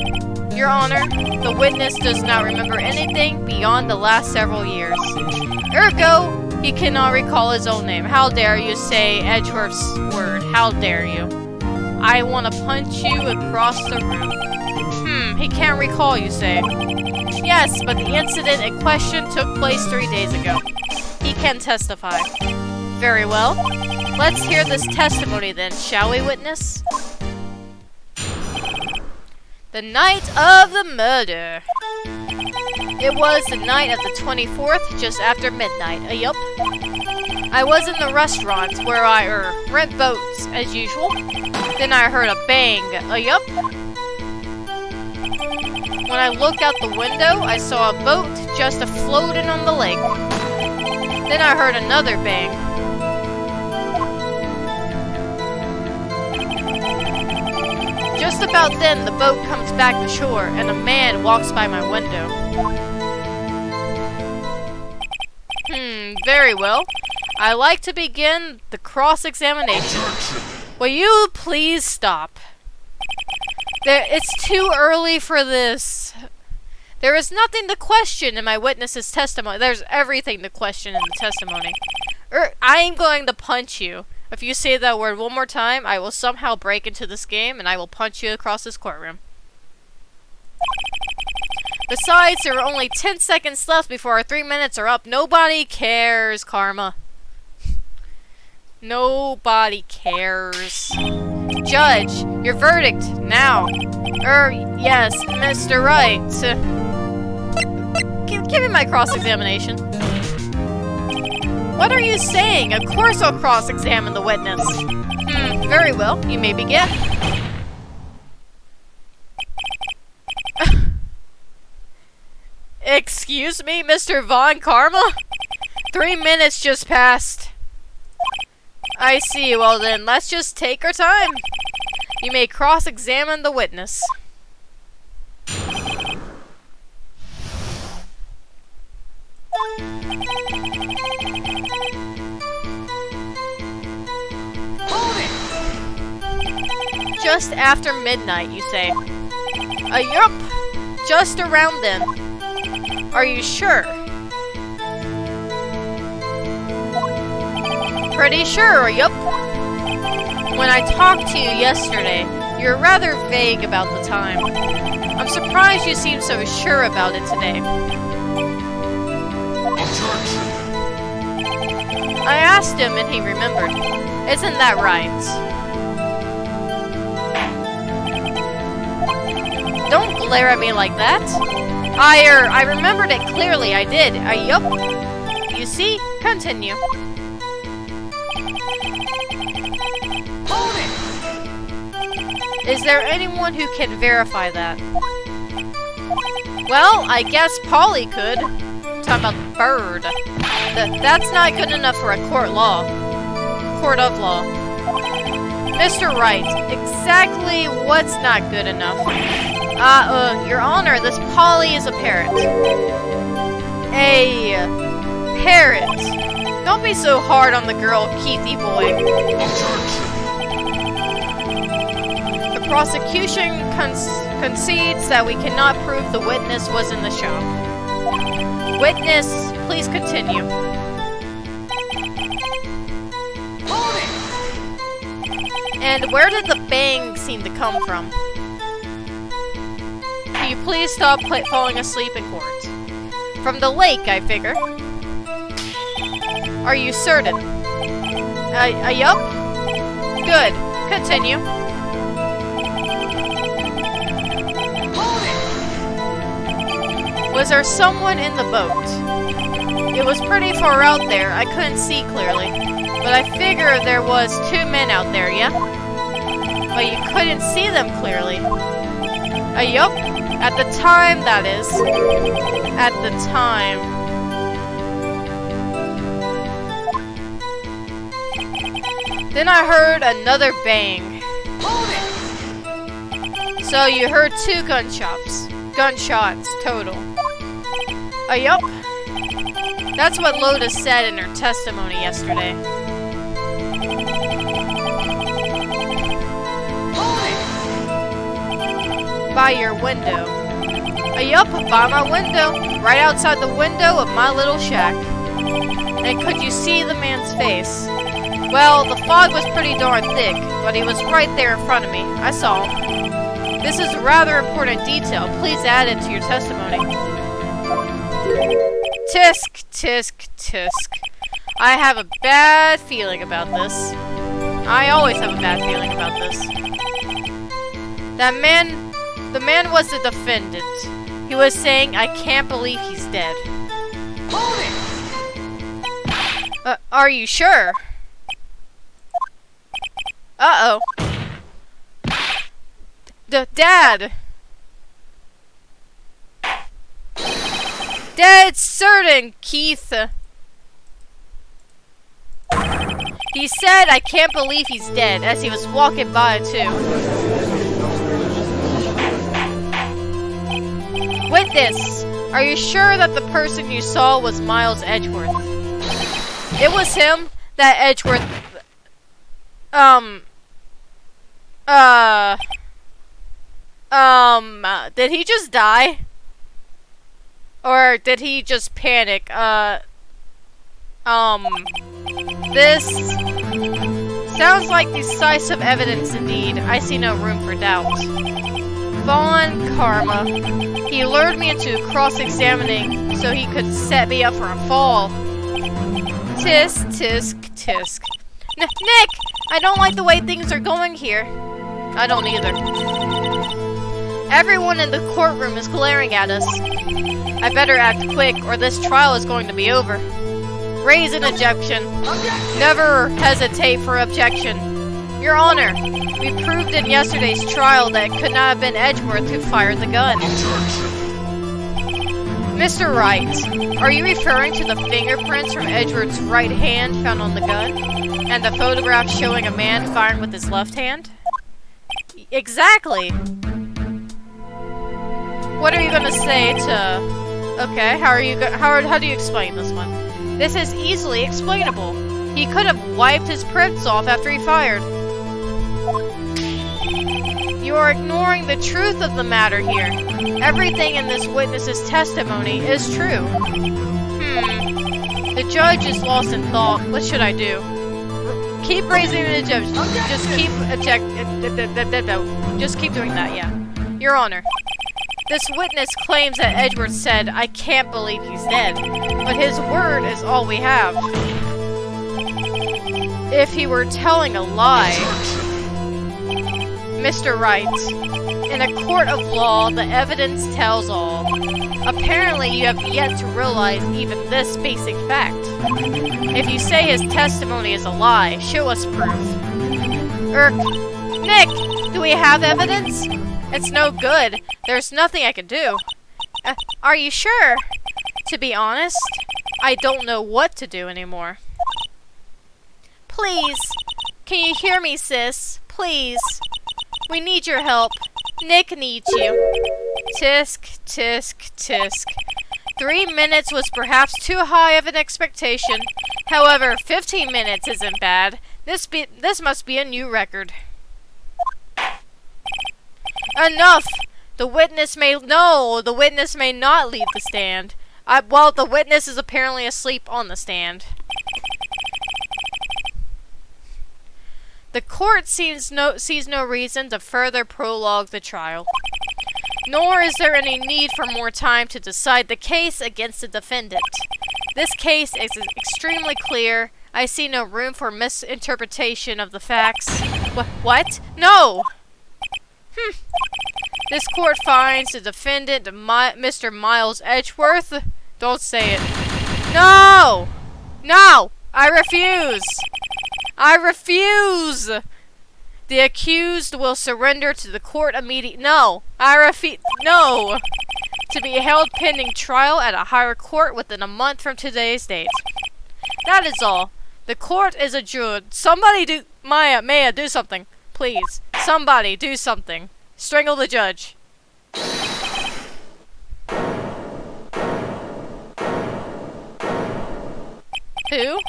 Your Honor, the witness does not remember anything beyond the last several years. Ergo, he cannot recall his own name. How dare you say Edgeworth's word? How dare you? I want to punch you across the room. He can't recall, you say? Yes, but the incident in question took place 3 days ago. He can testify. Very well. Let's hear this testimony then, shall we, witness? The night of the murder. It was the night of the 24th, just after midnight. Yup. I was in the restaurant where I rent boats, as usual. Then I heard a bang. Yup. When I looked out the window, I saw a boat just floating on the lake. Then I heard another bang. Just about then, the boat comes back to shore, and a man walks by my window. Very well. I like to begin the cross-examination. Will you please stop? It's too early for this. There is nothing to question in my witness's testimony. There's everything to question in the testimony. I am going to punch you. If you say that word one more time, I will somehow break into this game and I will punch you across this courtroom. Besides, there are only 10 seconds left before our 3 minutes are up. Nobody cares, Karma. Nobody cares. Judge, your verdict, now. Yes, Mr. Wright. Give me my cross-examination. What are you saying? Of course I'll cross-examine the witness. Very well, you may begin. Excuse me, Mr. Von Karma? 3 minutes just passed. I see, well then, let's just take our time. You may cross-examine the witness. Just after midnight, you say. Yup, just around then. Are you sure? Pretty sure, yup. When I talked to you yesterday, you were rather vague about the time. I'm surprised you seem so sure about it today. I asked him and he remembered. Isn't that right? Don't glare at me like that. I remembered it clearly, I did. Yup. You see? Continue. Is there anyone who can verify that? Well, I guess Polly could. Talk about the bird. That's not good enough for a court of law. Mr. Wright, exactly what's not good enough? Your Honor, this Polly is a parrot. A parrot. Don't be so hard on the girl, Keithy boy. The prosecution concedes that we cannot prove the witness was in the shop. Witness, please continue. And where did the bang seem to come from? Can you please stop falling asleep in court? From the lake, I figure. Are you certain? Yup. Good. Continue. Was there someone in the boat? It was pretty far out there. I couldn't see clearly. But I figure there was 2 men out there, yeah? But you couldn't see them clearly. Yup. At the time, that is. At the time. Then I heard another bang. So you heard 2 gunshots total. Yup. That's what Lotus said in her testimony yesterday. By your window. Yup, by my window. Right outside the window of my little shack. And could you see the man's face? Well, the fog was pretty darn thick, but he was right there in front of me. I saw him. This is a rather important detail. Please add it to your testimony. Tisk, tisk, tisk. I have a bad feeling about this. I always have a bad feeling about this. That man The man was the defendant. He was saying, I can't believe he's dead. Hold it! Are you sure? Uh-oh. Dad! Dead certain, Keith. He said, I can't believe he's dead, as he was walking by, too. Witness, are you sure that the person you saw was Miles Edgeworth? It was him, that Edgeworth... did he just die? Or did he just panic? This sounds like decisive evidence indeed. I see no room for doubt. Fallen karma. He lured me into cross-examining so he could set me up for a fall. Tisk, tisk, tisk. Nick! I don't like the way things are going here. I don't either. Everyone in the courtroom is glaring at us. I better act quick or this trial is going to be over. Raise an objection. Never hesitate for objection. Your Honor, we proved in yesterday's trial that it could not have been Edgeworth who fired the gun. Mr. Wright, are you referring to the fingerprints from Edgeworth's right hand found on the gun? And the photograph showing a man firing with his left hand? Exactly! What are you gonna say to... Okay, how do you explain this one? This is easily explainable. He could have wiped his prints off after he fired. You are ignoring the truth of the matter here. Everything in this witness's testimony is true. The judge is lost in thought. What should I do? Keep raising the judge. Just keep doing that, yeah. Your Honor. This witness claims that Edgeworth said, I can't believe he's dead. But his word is all we have. If he were telling a lie... Mr. Wright, in a court of law, the evidence tells all. Apparently, you have yet to realize even this basic fact. If you say his testimony is a lie, show us proof. Nick, do we have evidence? It's no good. There's nothing I can do. Are you sure? To be honest, I don't know what to do anymore. Please, can you hear me, sis? Please. We need your help. Nick needs you. Tisk, tisk, tisk. 3 minutes was perhaps too high of an expectation. However, 15 minutes isn't bad. This must be a new record. Enough! The witness may not leave the stand. Well, the witness is apparently asleep on the stand. The court sees no reason to further prologue the trial. Nor is there any need for more time to decide the case against the defendant. This case is extremely clear. I see no room for misinterpretation of the facts. What? No! This court finds the defendant, Mr. Miles Edgeworth. Don't say it. No! No! I refuse! I refuse! The accused will surrender to the court immediately. No! I refuse. No! To be held pending trial at a higher court within a month from today's date. That is all. The court is adjourned. Somebody do... Maya, do something. Please. Somebody do something. Strangle the judge. Who?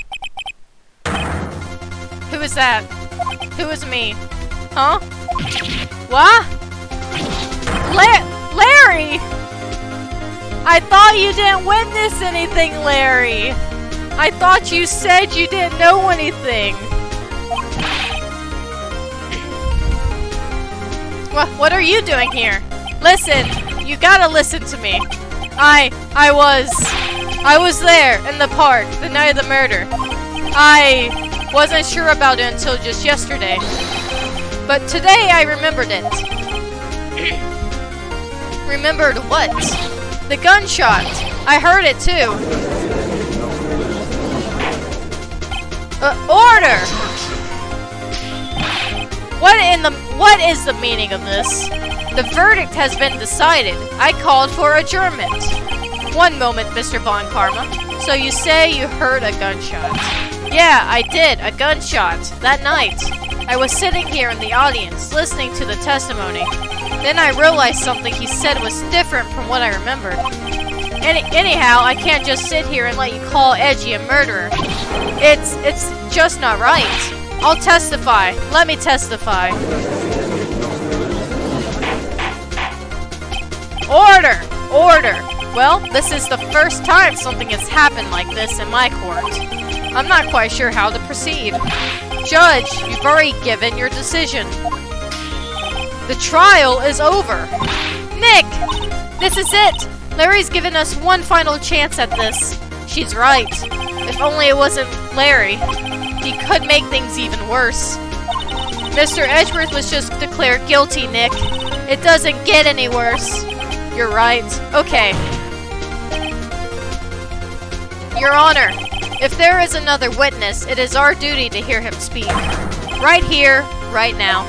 Who is that? Who is me? Huh? What? Larry! I thought you didn't witness anything, Larry! I thought you said you didn't know anything! What are you doing here? Listen! You gotta listen to me! I was there in the park the night of the murder. I wasn't sure about it until just yesterday. But today I remembered it. Remembered what? The gunshot! I heard it too! Order! What is the meaning of this? The verdict has been decided. I called for adjournment. One moment, Mr. Von Karma. So you say you heard a gunshot? Yeah, I did. A gunshot. That night. I was sitting here in the audience, listening to the testimony. Then I realized something he said was different from what I remembered. Anyhow, I can't just sit here and let you call Edgy a murderer. It's just not right. I'll testify. Let me testify. Order! Order! Well, this is the first time something has happened like this in my court. I'm not quite sure how to proceed. Judge, you've already given your decision. The trial is over. Nick! This is it! Larry's given us one final chance at this. She's right. If only it wasn't Larry. He could make things even worse. Mr. Edgeworth was just declared guilty, Nick. It doesn't get any worse. You're right. Okay. Your Honor, if there is another witness, it is our duty to hear him speak. Right here, right now.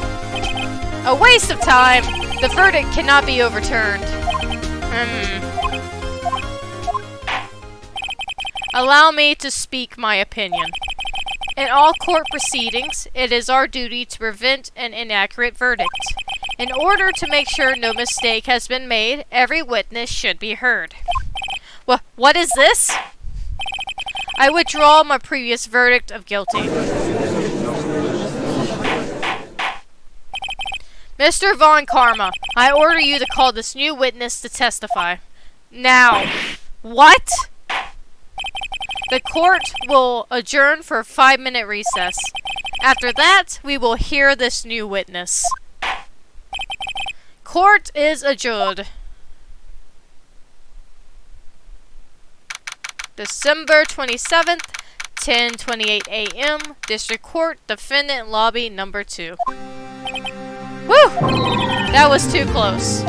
A waste of time. The verdict cannot be overturned. Allow me to speak my opinion. In all court proceedings, it is our duty to prevent an inaccurate verdict. In order to make sure no mistake has been made, every witness should be heard. What is this? I withdraw my previous verdict of guilty. Mr. Von Karma, I order you to call this new witness to testify. Now. What? The court will adjourn for a 5-minute recess. After that, we will hear this new witness. Court is adjourned. December 27th, 10:28 a.m. District Court, Defendant Lobby Number 2. Woo! That was too close.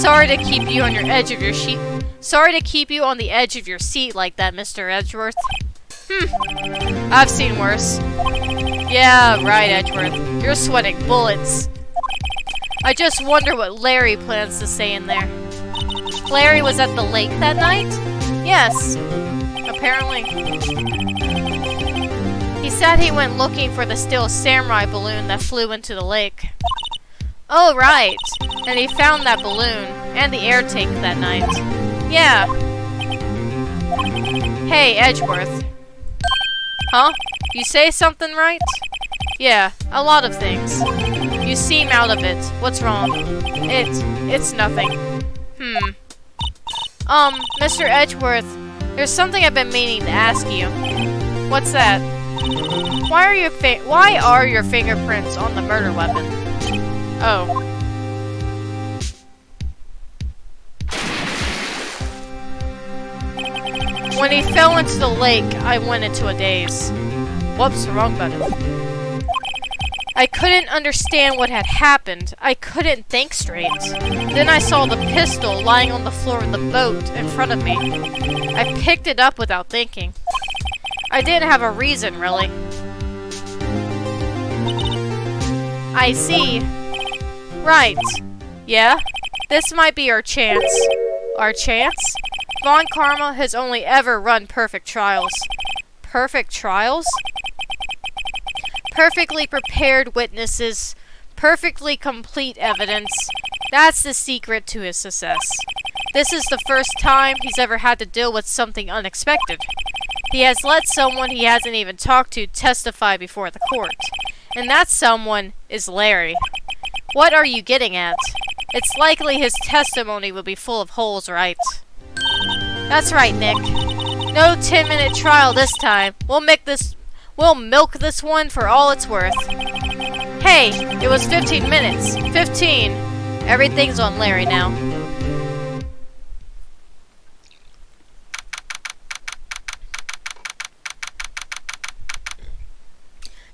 Sorry to keep you on your edge of your seat. Sorry to keep you on the edge of your seat like that, Mr. Edgeworth. I've seen worse. Yeah, right, Edgeworth. You're sweating bullets. I just wonder what Larry plans to say in there. Larry was at the lake that night? Yes. Apparently. He said he went looking for the Steel Samurai balloon that flew into the lake. Oh, right. And he found that balloon and the air tank that night. Yeah. Hey, Edgeworth. Huh? You say something, right? Yeah, a lot of things. You seem out of it. What's wrong? It's nothing. Mr. Edgeworth, there's something I've been meaning to ask you. What's that? Why are your fingerprints on the murder weapon? Oh. When he fell into the lake, I went into a daze. Whoops, wrong button. I couldn't understand what had happened. I couldn't think straight. Then I saw the pistol lying on the floor of the boat in front of me. I picked it up without thinking. I didn't have a reason, really. I see. Right. Yeah? This might be our chance. Our chance? Von Karma has only ever run perfect trials. Perfect trials? Perfectly prepared witnesses. Perfectly complete evidence. That's the secret to his success. This is the first time he's ever had to deal with something unexpected. He has let someone he hasn't even talked to testify before the court. And that someone is Larry. What are you getting at? It's likely his testimony will be full of holes, right? That's right, Nick. No 10-minute trial this time. We'll milk this one for all it's worth. Hey, it was 15 minutes. 15. Everything's on Larry now.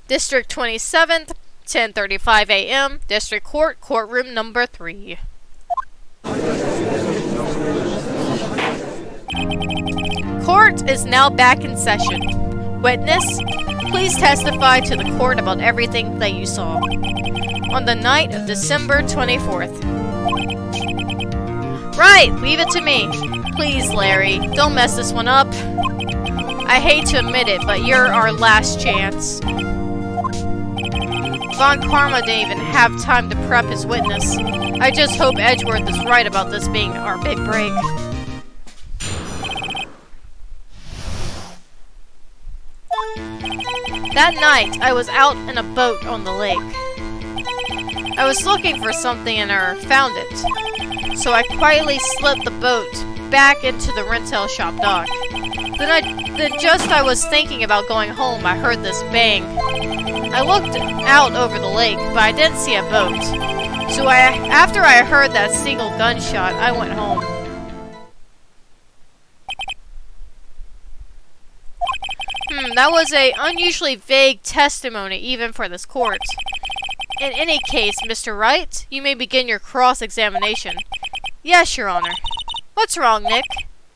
District 27th, 10:35 a.m. District Court, Courtroom Number 3. Court is now back in session. Witness, please testify to the court about everything that you saw. On the night of December 24th. Right, leave it to me. Please, Larry, don't mess this one up. I hate to admit it, but you're our last chance. Von Karma didn't even have time to prep his witness. I just hope Edgeworth is right about this being our big break. That night, I was out in a boat on the lake. I was looking for something and found it. So I quietly slipped the boat back into the rental shop dock. Then just I was thinking about going home, I heard this bang. I looked out over the lake, but I didn't see a boat. So after I heard that single gunshot, I went home. That was a unusually vague testimony even for this court. In any case, Mr. Wright, you may begin your cross-examination. Yes, Your Honor. What's wrong, Nick?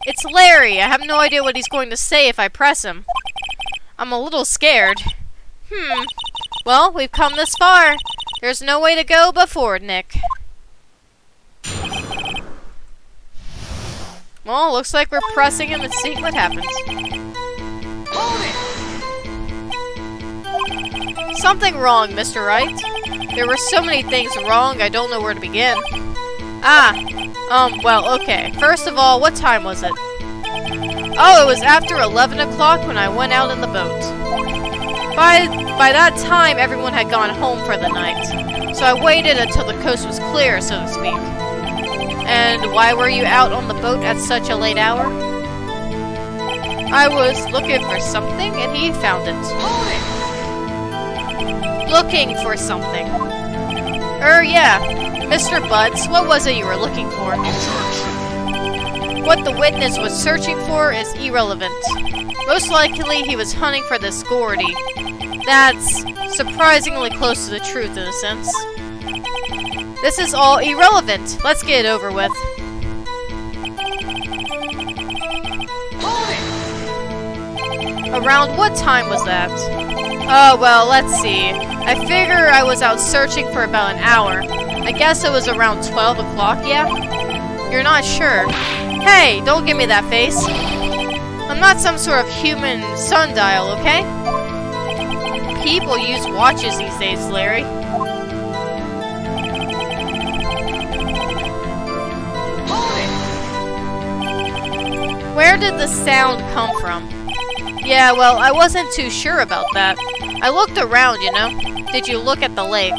It's Larry. I have no idea what he's going to say if I press him. I'm a little scared. Well, we've come this far. There's no way to go but forward, Nick. Well, looks like we're pressing him and seeing what happens. Something wrong, Mr. Wright. There were so many things wrong, I don't know where to begin. Well, okay. First of all, what time was it? Oh, it was after 11 o'clock when I went out in the boat. By that time, everyone had gone home for the night. So I waited until the coast was clear, so to speak. And why were you out on the boat at such a late hour? I was looking for something, and he found it. Looking for something. Yeah. Mr. Butts, what was it you were looking for? What the witness was searching for is irrelevant. Most likely, he was hunting for this Gordy. That's surprisingly close to the truth in a sense. This is all irrelevant. Let's get it over with. Around what time was that? Oh, well, let's see. I figure I was out searching for about an hour. I guess it was around 12 o'clock, yeah? You're not sure. Hey, don't give me that face. I'm not some sort of human sundial, okay? People use watches these days, Larry. Where did the sound come from? Yeah, well, I wasn't too sure about that. I looked around, you know. Did you look at the lake?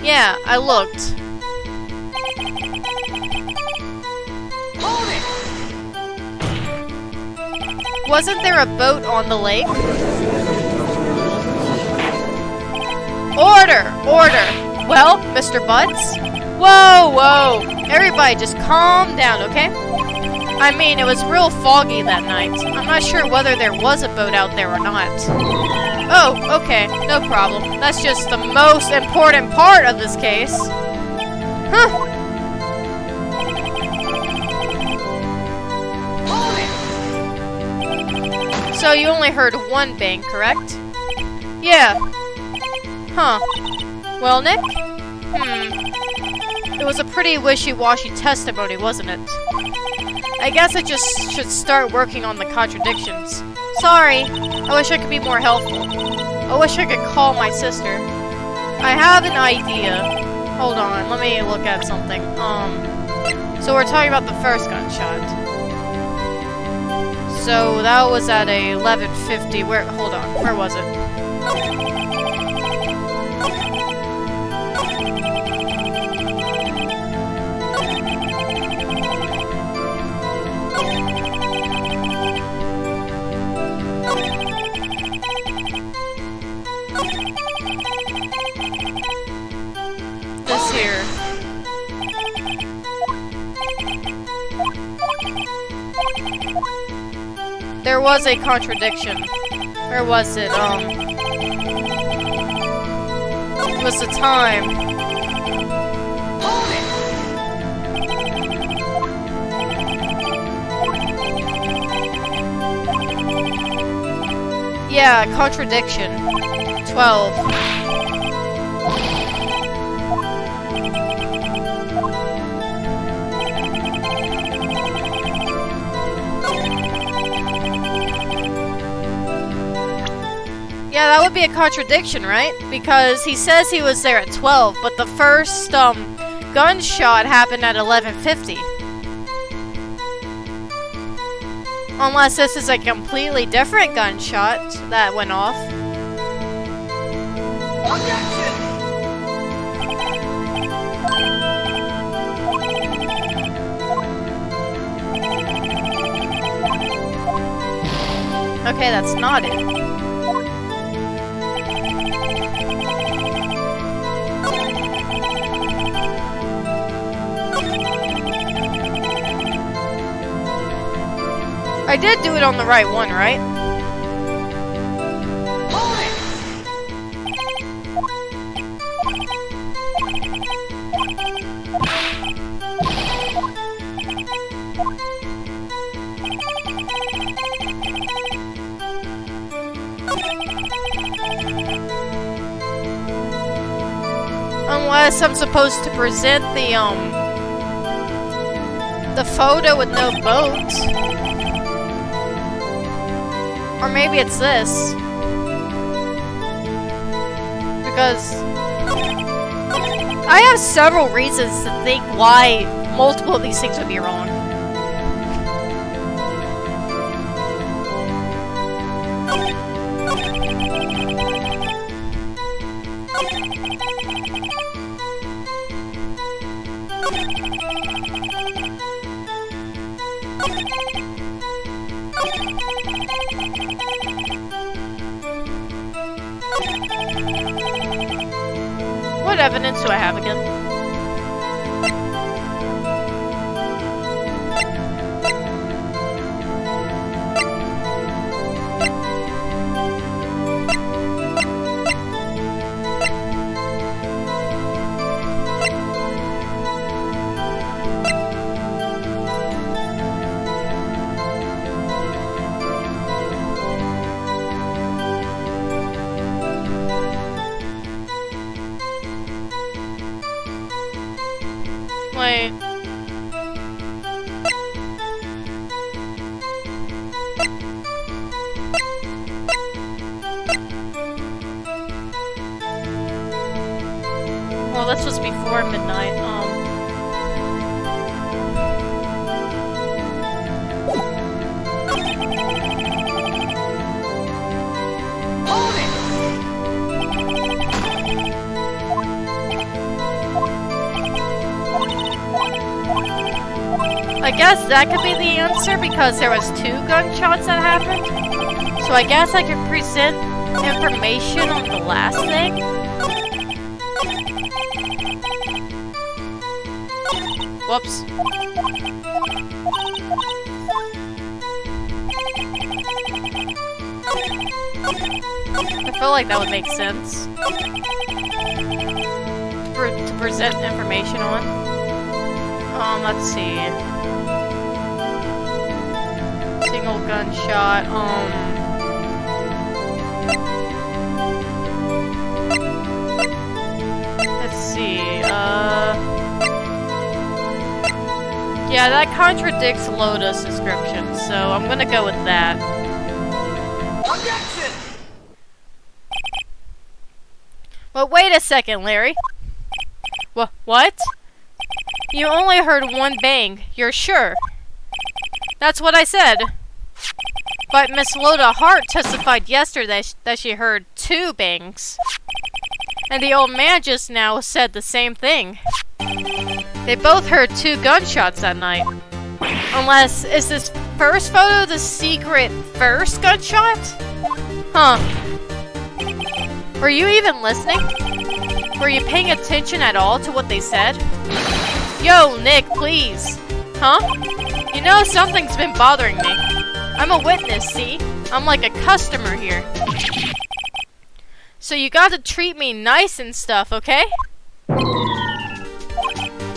Yeah, I looked. Wasn't there a boat on the lake? Order! Order! Well, Mr. Butts? Whoa, whoa! Everybody just calm down, okay? I mean, it was real foggy that night. I'm not sure whether there was a boat out there or not. Oh, okay, no problem. That's just the most important part of this case. Huh. So you only heard one bang, correct? Yeah. Huh. Well, Nick? It was a pretty wishy-washy testimony, wasn't it? I guess I just should start working on the contradictions. Sorry. I wish I could be more helpful. I wish I could call my sister. I have an idea. Hold on, let me look at something. So we're talking about the first gunshot. So that was at a 11:50. Hold on, where was it? This here. There was a contradiction. Where was it? It was the time. Yeah, contradiction. 12. Yeah, that would be a contradiction, right? Because he says he was there at 12, but the first gunshot happened at 11:50. Unless this is a completely different gunshot that went off. Okay, that's not it. I did do it on the right one, right? Unless I'm supposed to present the photo with no boat. Or maybe it's this. Because I have several reasons to think why multiple of these things would be wrong. What evidence do I have again? Wait. Well, this was before midnight. I guess that could be the answer because there was 2 gunshots that happened. So I guess I could present information on the last thing. Whoops. I feel like that would make sense. To present information on. Let's see. Single gunshot, let's see, yeah, that contradicts Loda's description, so I'm gonna go with that. Objection! Well, wait a second, Larry. What? You only heard 1 bang, you're sure? That's what I said. But Miss Loda Hart testified yesterday that she heard 2 bangs. And the old man just now said the same thing. They both heard 2 gunshots that night. Unless, is this first photo the secret first gunshot? Huh. Were you even listening? Were you paying attention at all to what they said? Yo, Nick, please. Huh? You know, something's been bothering me. I'm a witness, see? I'm like a customer here. So you gotta treat me nice and stuff, okay?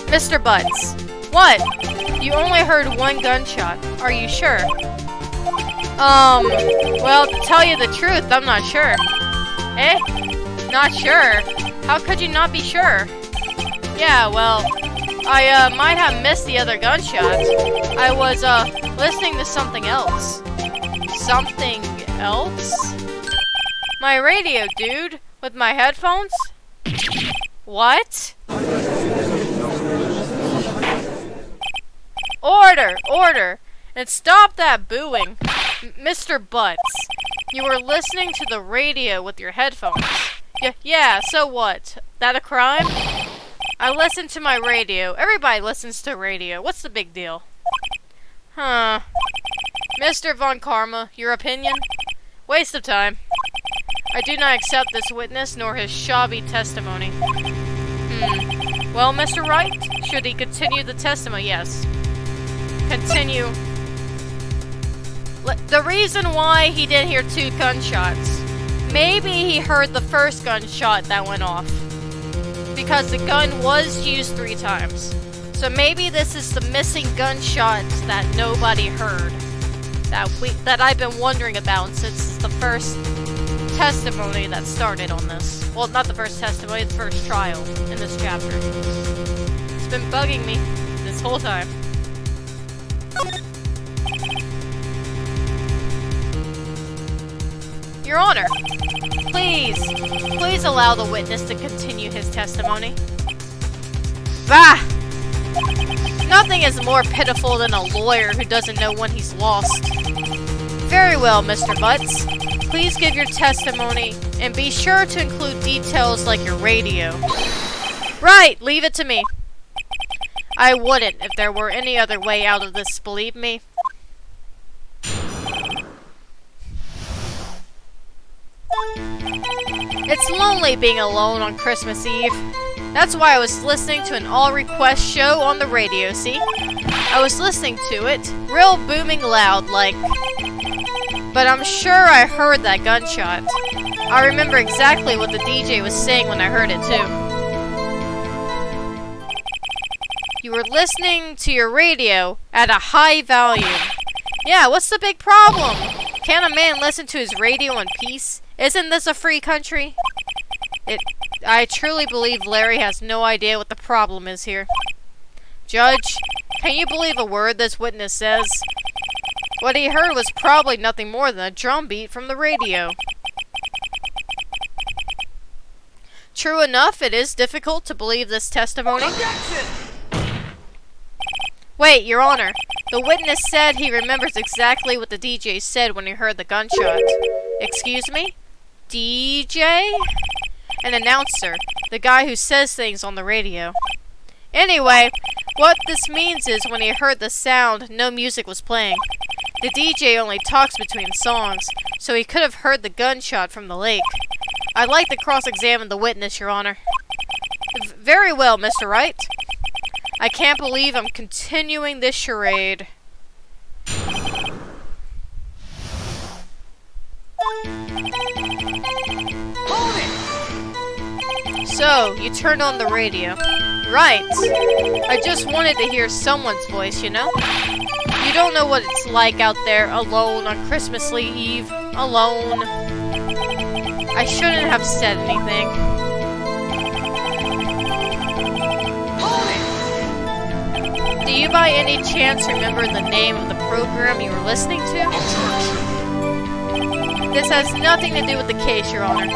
Mr. Butts. What? You only heard 1 gunshot. Are you sure? Well, to tell you the truth, I'm not sure. Eh? Not sure? How could you not be sure? Yeah, well, I, might have missed the other gunshot. I was, listening to something else. Something else? My radio, dude. With my headphones? What? Order! Order! And stop that booing. Mr. Butts, you were listening to the radio with your headphones. Yeah, so what? That a crime? I listen to my radio. Everybody listens to radio. What's the big deal? Huh. Mr. Von Karma, your opinion? Waste of time. I do not accept this witness nor his shabby testimony. Well, Mr. Wright, should he continue the testimony? Yes. Continue. The reason why he didn't hear 2 gunshots, maybe he heard the first gunshot that went off, because the gun was used 3 times. So maybe this is the missing gunshot that nobody heard, that I've been wondering about since it's the first testimony that started on this. Well, not the first testimony, the first trial in this chapter. It's been bugging me this whole time. Your Honor, please allow the witness to continue his testimony. Bah! Nothing is more pitiful than a lawyer who doesn't know when he's lost. Very well, Mr. Butts. Please give your testimony, and be sure to include details like your radio. Right, leave it to me. I wouldn't if there were any other way out of this, believe me. It's lonely being alone on Christmas Eve. That's why I was listening to an all-request show on the radio, see? I was listening to it, real booming loud, like... But I'm sure I heard that gunshot. I remember exactly what the DJ was saying when I heard it, too. You were listening to your radio at a high volume. Yeah, what's the big problem? Can't a man listen to his radio in peace? Isn't this a free country? I truly believe Larry has no idea what the problem is here. Judge, can you believe a word this witness says? What he heard was probably nothing more than a drum beat from the radio. True enough, it is difficult to believe this testimony. Objection! Wait, Your Honor. The witness said he remembers exactly what the DJ said when he heard the gunshot. Excuse me? DJ? An announcer. The guy who says things on the radio. Anyway, what this means is when he heard the sound, no music was playing. The DJ only talks between songs, so he could have heard the gunshot from the lake. I'd like to cross-examine the witness, Your Honor. Very well, Mr. Wright. I can't believe I'm continuing this charade. So, you turned on the radio. Right. I just wanted to hear someone's voice, you know? You don't know what it's like out there, alone on Christmas Eve. Alone. I shouldn't have said anything. Do you by any chance remember the name of the program you were listening to? This has nothing to do with the case, Your Honor.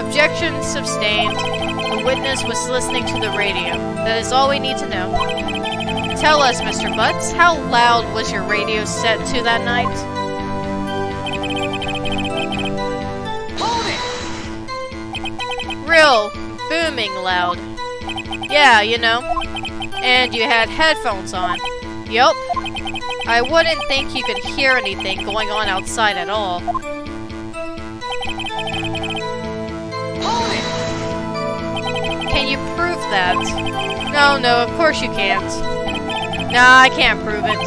Objection sustained. The witness was listening to the radio. That is all we need to know. Tell us, Mr. Butts, how loud was your radio set to that night? Hold it! Real booming loud. Yeah, you know. And you had headphones on. Yup. I wouldn't think you could hear anything going on outside at all. Can you prove that? No, of course you can't. Nah, I can't prove it.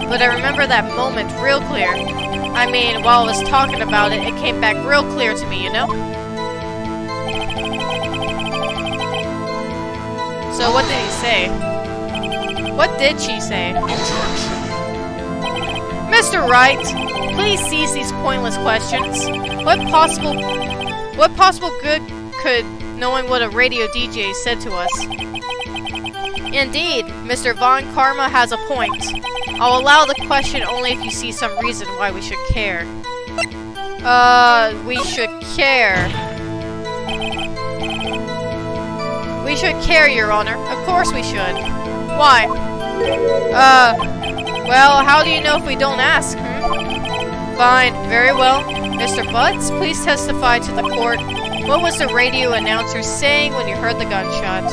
But I remember that moment real clear. I mean, while I was talking about it, it came back real clear to me, you know? So what did he say? What did she say? Mr. Wright, please cease these pointless questions. What possible good could knowing what a radio DJ said to us? Indeed, Mr. Von Karma has a point. I'll allow the question only if you see some reason why we should care. We should care. We should care, Your Honor. Of course we should. Why? Well, how do you know if we don't ask, Fine, very well. Mr. Butts, please testify to the court. What was the radio announcer saying when you heard the gunshot?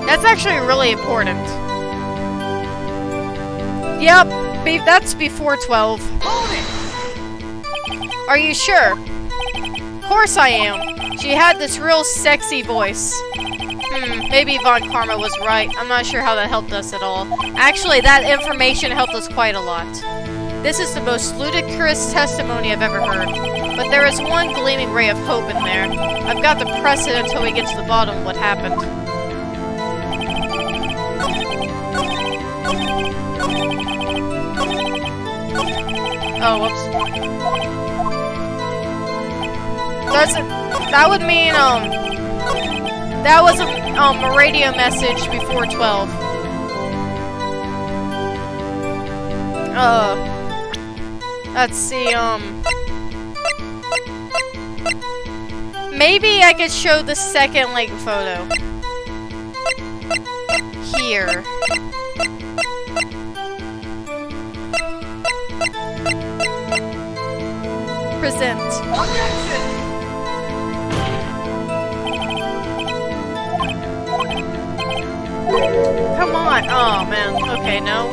That's actually really important. Yep, that's before 12. Are you sure? Of course I am. She had this real sexy voice. Maybe Von Karma was right. I'm not sure how that helped us at all. Actually, that information helped us quite a lot. This is the most ludicrous testimony I've ever heard. But there is one gleaming ray of hope in there. I've got to press it until we get to the bottom of what happened. Oh, whoops. That would mean, that was a radio message before 12. Let's see, maybe I could show the second, like, photo. Here. Present. Come on. Oh, man. Okay, no.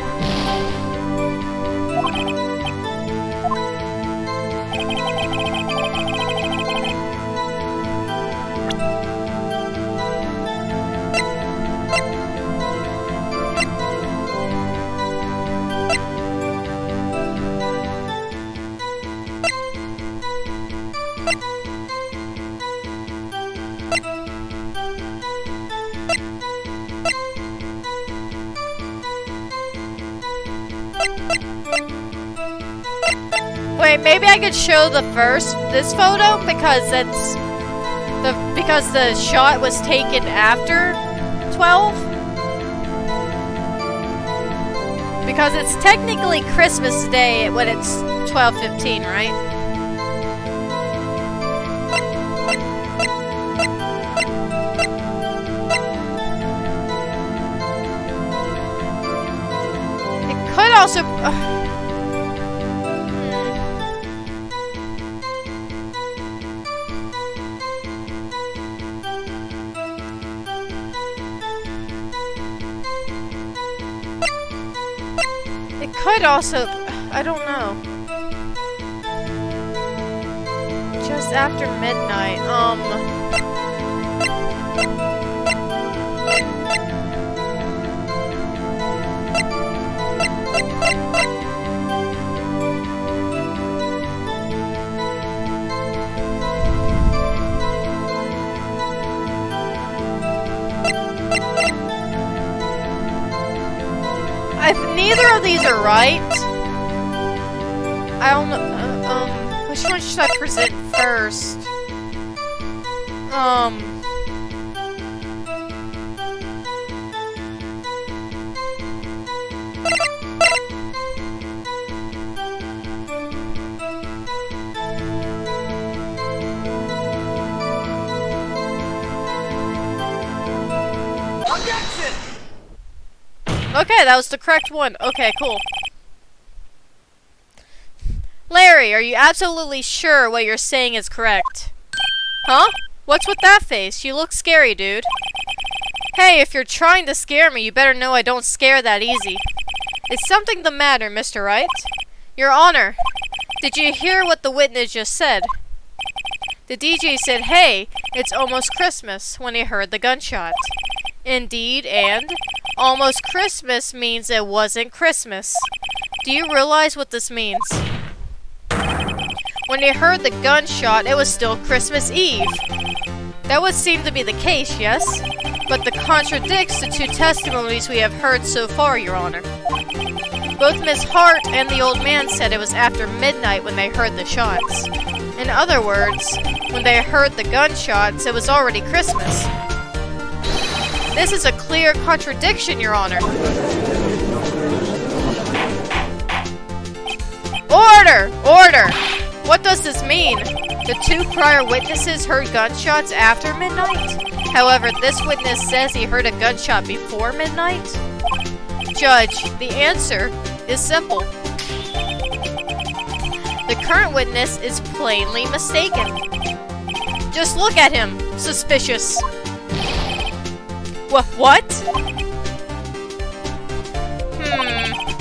Wait, maybe I could show this photo because the shot was taken after 12? Because it's technically Christmas Day when it's 12:15, right? It could also I don't know. Just after midnight, if neither of these are right, I don't know, which one should I present first? Okay, that was the correct one. Okay, cool. Larry, are you absolutely sure what you're saying is correct? Huh? What's with that face? You look scary, dude. Hey, if you're trying to scare me, you better know I don't scare that easy. Is something the matter, Mr. Wright? Your Honor, did you hear what the witness just said? The DJ said, "Hey, it's almost Christmas," when he heard the gunshot. Indeed, and almost Christmas means it wasn't Christmas. Do you realize what this means? When he heard the gunshot, it was still Christmas Eve. That would seem to be the case, yes? but that contradicts the two testimonies we have heard so far, Your Honor. Both Miss Hart and the old man said it was after midnight when they heard the shots. In other words, when they heard the gunshots, it was already Christmas. This is a clear contradiction, Your Honor. Order! Order! What does this mean? The two prior witnesses heard gunshots after midnight? However, this witness says he heard a gunshot before midnight? Judge, the answer is simple. The current witness is plainly mistaken. Just look at him. Suspicious. What?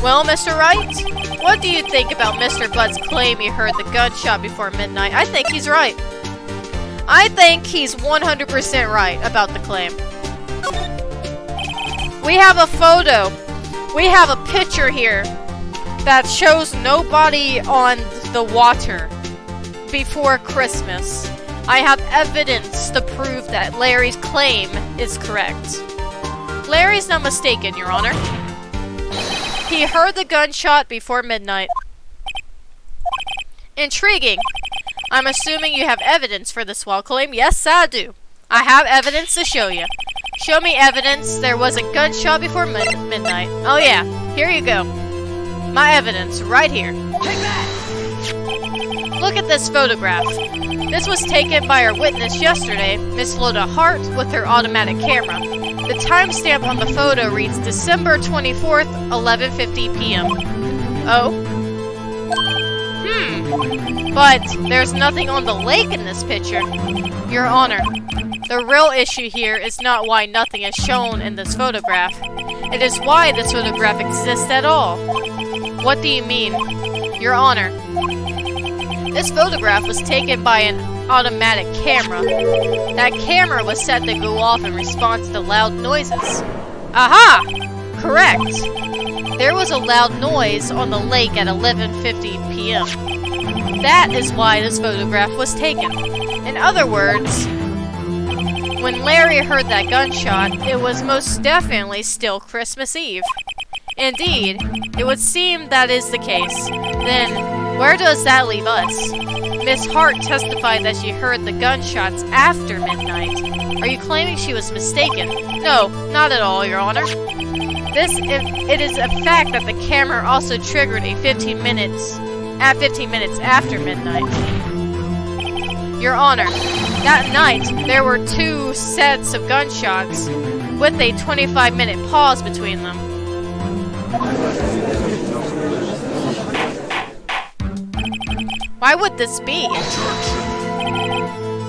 Well, Mr. Wright, what do you think about Mr. Budd's claim he heard the gunshot before midnight? I think he's right. I think he's 100% right about the claim. We have a photo. We have a picture here that shows nobody on the water before Christmas. I have evidence to prove that Larry's claim is correct. Larry's not mistaken, Your Honor. He heard the gunshot before midnight. Intriguing. I'm assuming you have evidence for this wild claim. Yes, I do. I have evidence to show you. Show me evidence there was a gunshot before midnight. Oh yeah, here you go. My evidence, right here. Look at this photograph. This was taken by our witness yesterday, Miss Loda Hart, with her automatic camera. The timestamp on the photo reads December 24th, 11:50 p.m. Oh? But there's nothing on the lake in this picture. Your Honor, the real issue here is not why nothing is shown in this photograph. It is why this photograph exists at all. What do you mean? Your Honor, this photograph was taken by an automatic camera. That camera was set to go off in response to loud noises. Aha! Correct. There was a loud noise on the lake at 11:50 p.m. That is why this photograph was taken. In other words, when Larry heard that gunshot, it was most definitely still Christmas Eve. Indeed, it would seem that is the case. Then, where does that leave us? Miss Hart testified that she heard the gunshots after midnight. Are you claiming she was mistaken? No, not at all, Your Honor. It is a fact that the camera also triggered a 15 minutes after midnight. Your Honor, that night there were two sets of gunshots with a 25-minute pause between them. Why would this be?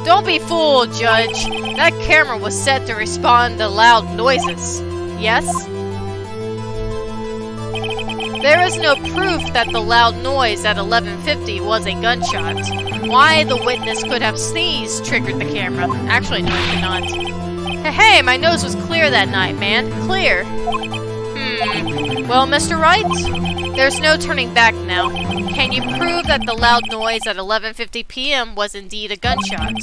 Don't be fooled, Judge. That camera was set to respond to loud noises. Yes? There is no proof that the loud noise at 11:50 was a gunshot. Why the witness could have sneezed triggered the camera. Actually, no, it did not. Hey, my nose was clear that night, man. Clear. Well, Mr. Wright, there's no turning back now. Can you prove that the loud noise at 11:50 p.m. was indeed a gunshot?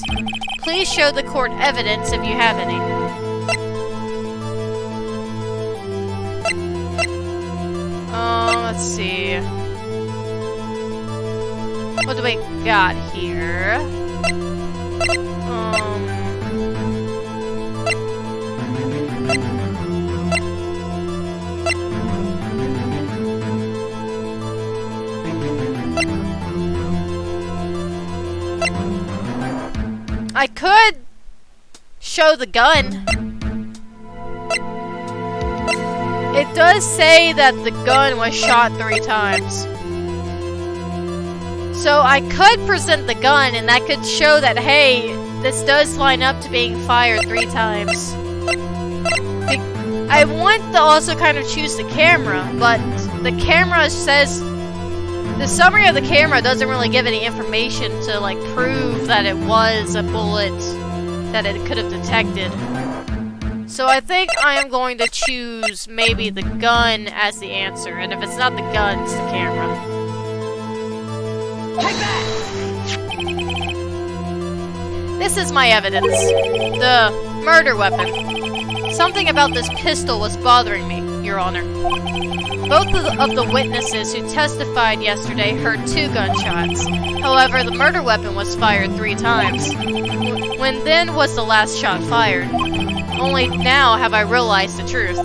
Please show the court evidence if you have any. Let's see. What do we got here? I could show the gun. It does say that the gun was shot 3 times. So I could present the gun and that could show that, hey, this does line up to being fired 3 times. I want to also kind of choose the camera, but the camera says... The summary of the camera doesn't really give any information to, like, prove that it was a bullet that it could have detected. So I think I am going to choose maybe the gun as the answer, and if it's not the gun, it's the camera. This is my evidence. The murder weapon. Something about this pistol was bothering me, Your Honor. Both of the witnesses who testified yesterday heard 2 gunshots. However, the murder weapon was fired 3 times. When then was the last shot fired? Only now have I realized the truth.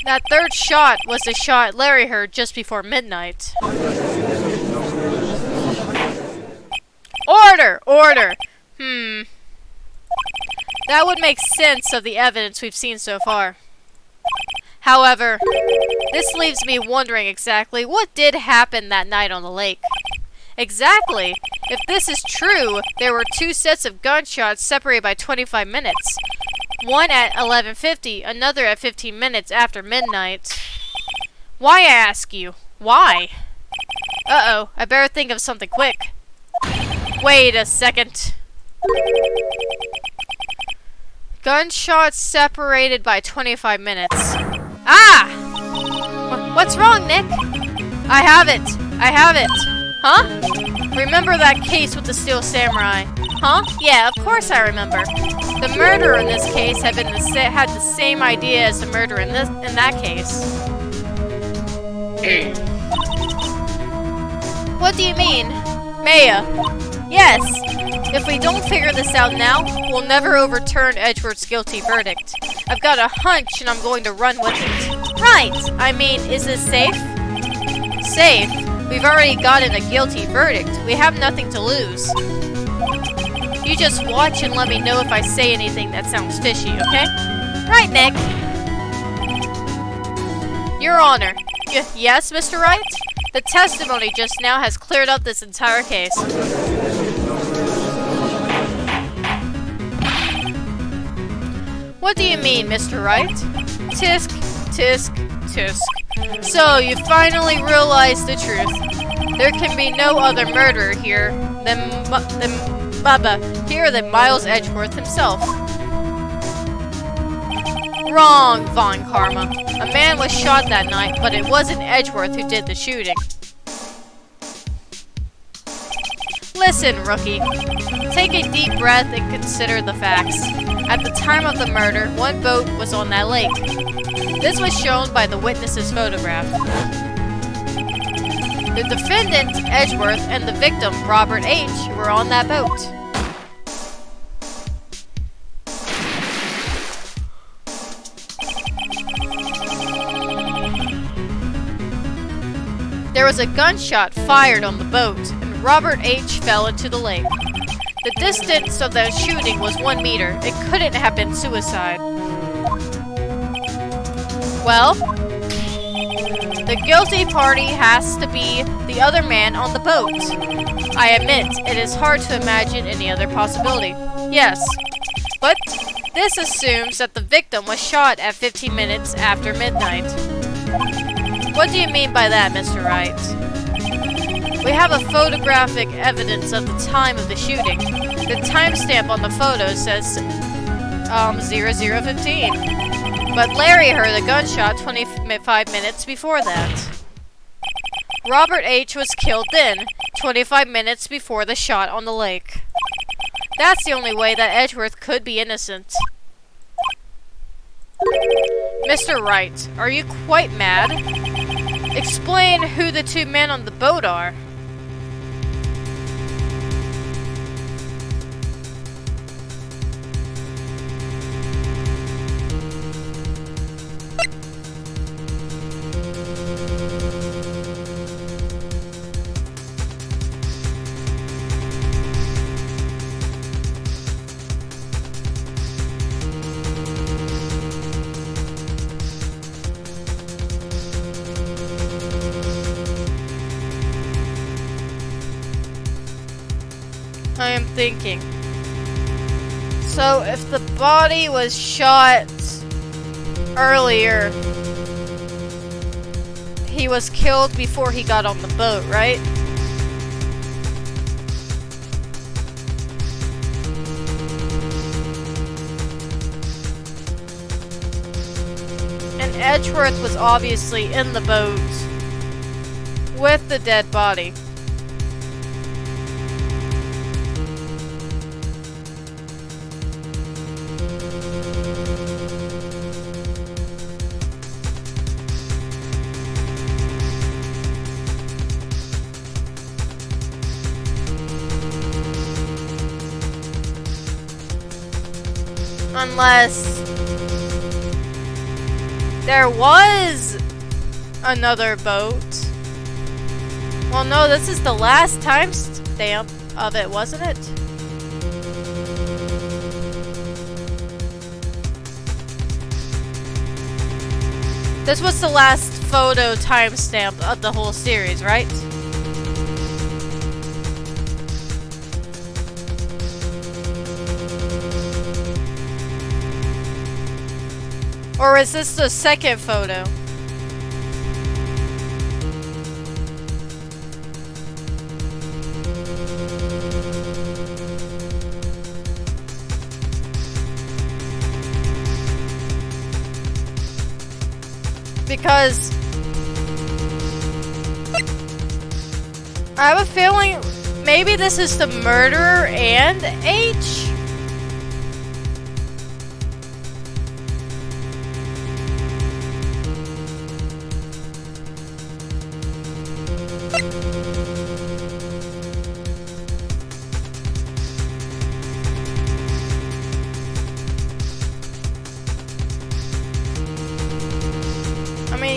That 3rd shot was the shot Larry heard just before midnight. Order! Order! That would make sense of the evidence we've seen so far. However, this leaves me wondering exactly what did happen that night on the lake. Exactly! If this is true, there were 2 sets of gunshots separated by 25 minutes. One at 11:50, another at 15 minutes after midnight. Why, I ask you? Why? Uh-oh, I better think of something quick. Wait a second. Gunshots separated by 25 minutes. Ah! What's wrong, Nick? I have it! I have it! Huh? Remember that case with the Steel Samurai? Huh? Yeah, of course I remember. The murderer in this case had the same idea as the murderer in that case. What do you mean? Maya. Yes. If we don't figure this out now, we'll never overturn Edgeworth's guilty verdict. I've got a hunch and I'm going to run with it. Right! I mean, is this safe? Safe? We've already gotten a guilty verdict. We have nothing to lose. You just watch and let me know if I say anything that sounds fishy, okay? Right, Nick. Your Honor. Yes, Mr. Wright? The testimony just now has cleared up this entire case. What do you mean, Mr. Wright? Tisk, tisk, tisk. So, you finally realized the truth. There can be no other murderer here than Miles Edgeworth himself. Wrong, Von Karma. A man was shot that night, but it wasn't Edgeworth who did the shooting. Listen, rookie. Take a deep breath and consider the facts. At the time of the murder, 1 boat was on that lake. This was shown by the witness's photograph. The defendant, Edgeworth, and the victim, Robert H., were on that boat. There was a gunshot fired on the boat, and Robert H. fell into the lake. The distance of the shooting was 1 meter. It couldn't have been suicide. Well, the guilty party has to be the other man on the boat. I admit, it is hard to imagine any other possibility. Yes, but this assumes that the victim was shot at 15 minutes after midnight. What do you mean by that, Mr. Wright? We have a photographic evidence of the time of the shooting. The timestamp on the photo says 00:15. But Larry heard a gunshot 25 minutes before that. Robert H. was killed then, 25 minutes before the shot on the lake. That's the only way that Edgeworth could be innocent. Mr. Wright, are you quite mad? Explain who the 2 men on the boat are. I am thinking. So, if the body was shot earlier, he was killed before he got on the boat, right? And Edgeworth was obviously in the boat with the dead body. Unless there was another boat. Well, no, this is the last timestamp of it, wasn't it? This was the last photo timestamp of the whole series, right? Or is this the second photo? Because I have a feeling maybe this is the murderer and H.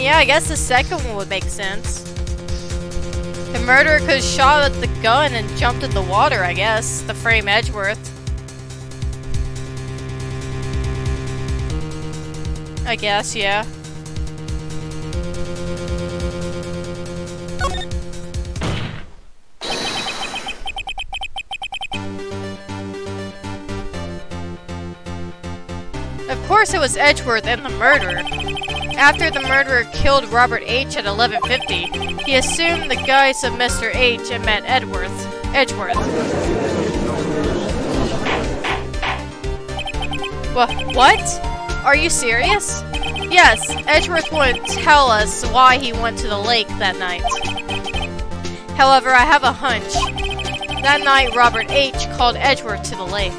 Yeah, I guess the second one would make sense. The murderer could have shot at the gun and jumped in the water, I guess. The frame Edgeworth. I guess, yeah. Of course it was Edgeworth and the murderer. After the murderer killed Robert H. at 11:50, he assumed the guise of Mr. H. and met Edgeworth. What? Are you serious? Yes, Edgeworth wouldn't tell us why he went to the lake that night. However, I have a hunch. That night, Robert H. called Edgeworth to the lake.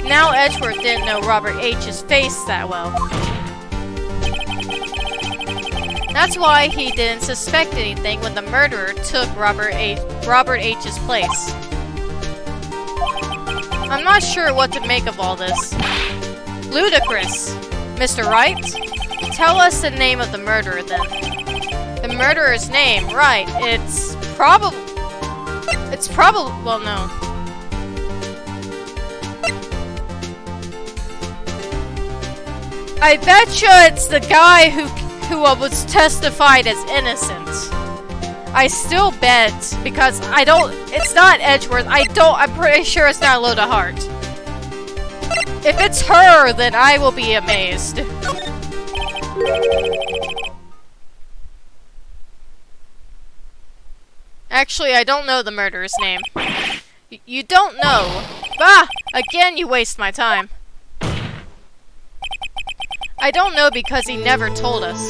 Now Edgeworth didn't know Robert H.'s face that well. That's why he didn't suspect anything when the murderer took Robert H.'s place. I'm not sure what to make of all this. Ludicrous. Mr. Wright? Tell us the name of the murderer then. The murderer's name, right. It's probably, well, no. I bet you it's the guy who was testified as innocent. I still bet, because it's not Edgeworth, I'm pretty sure it's not Loda Hart. If it's her, then I will be amazed. Actually, I don't know the murderer's name. You don't know? Bah! Again, you waste my time. I don't know because he never told us.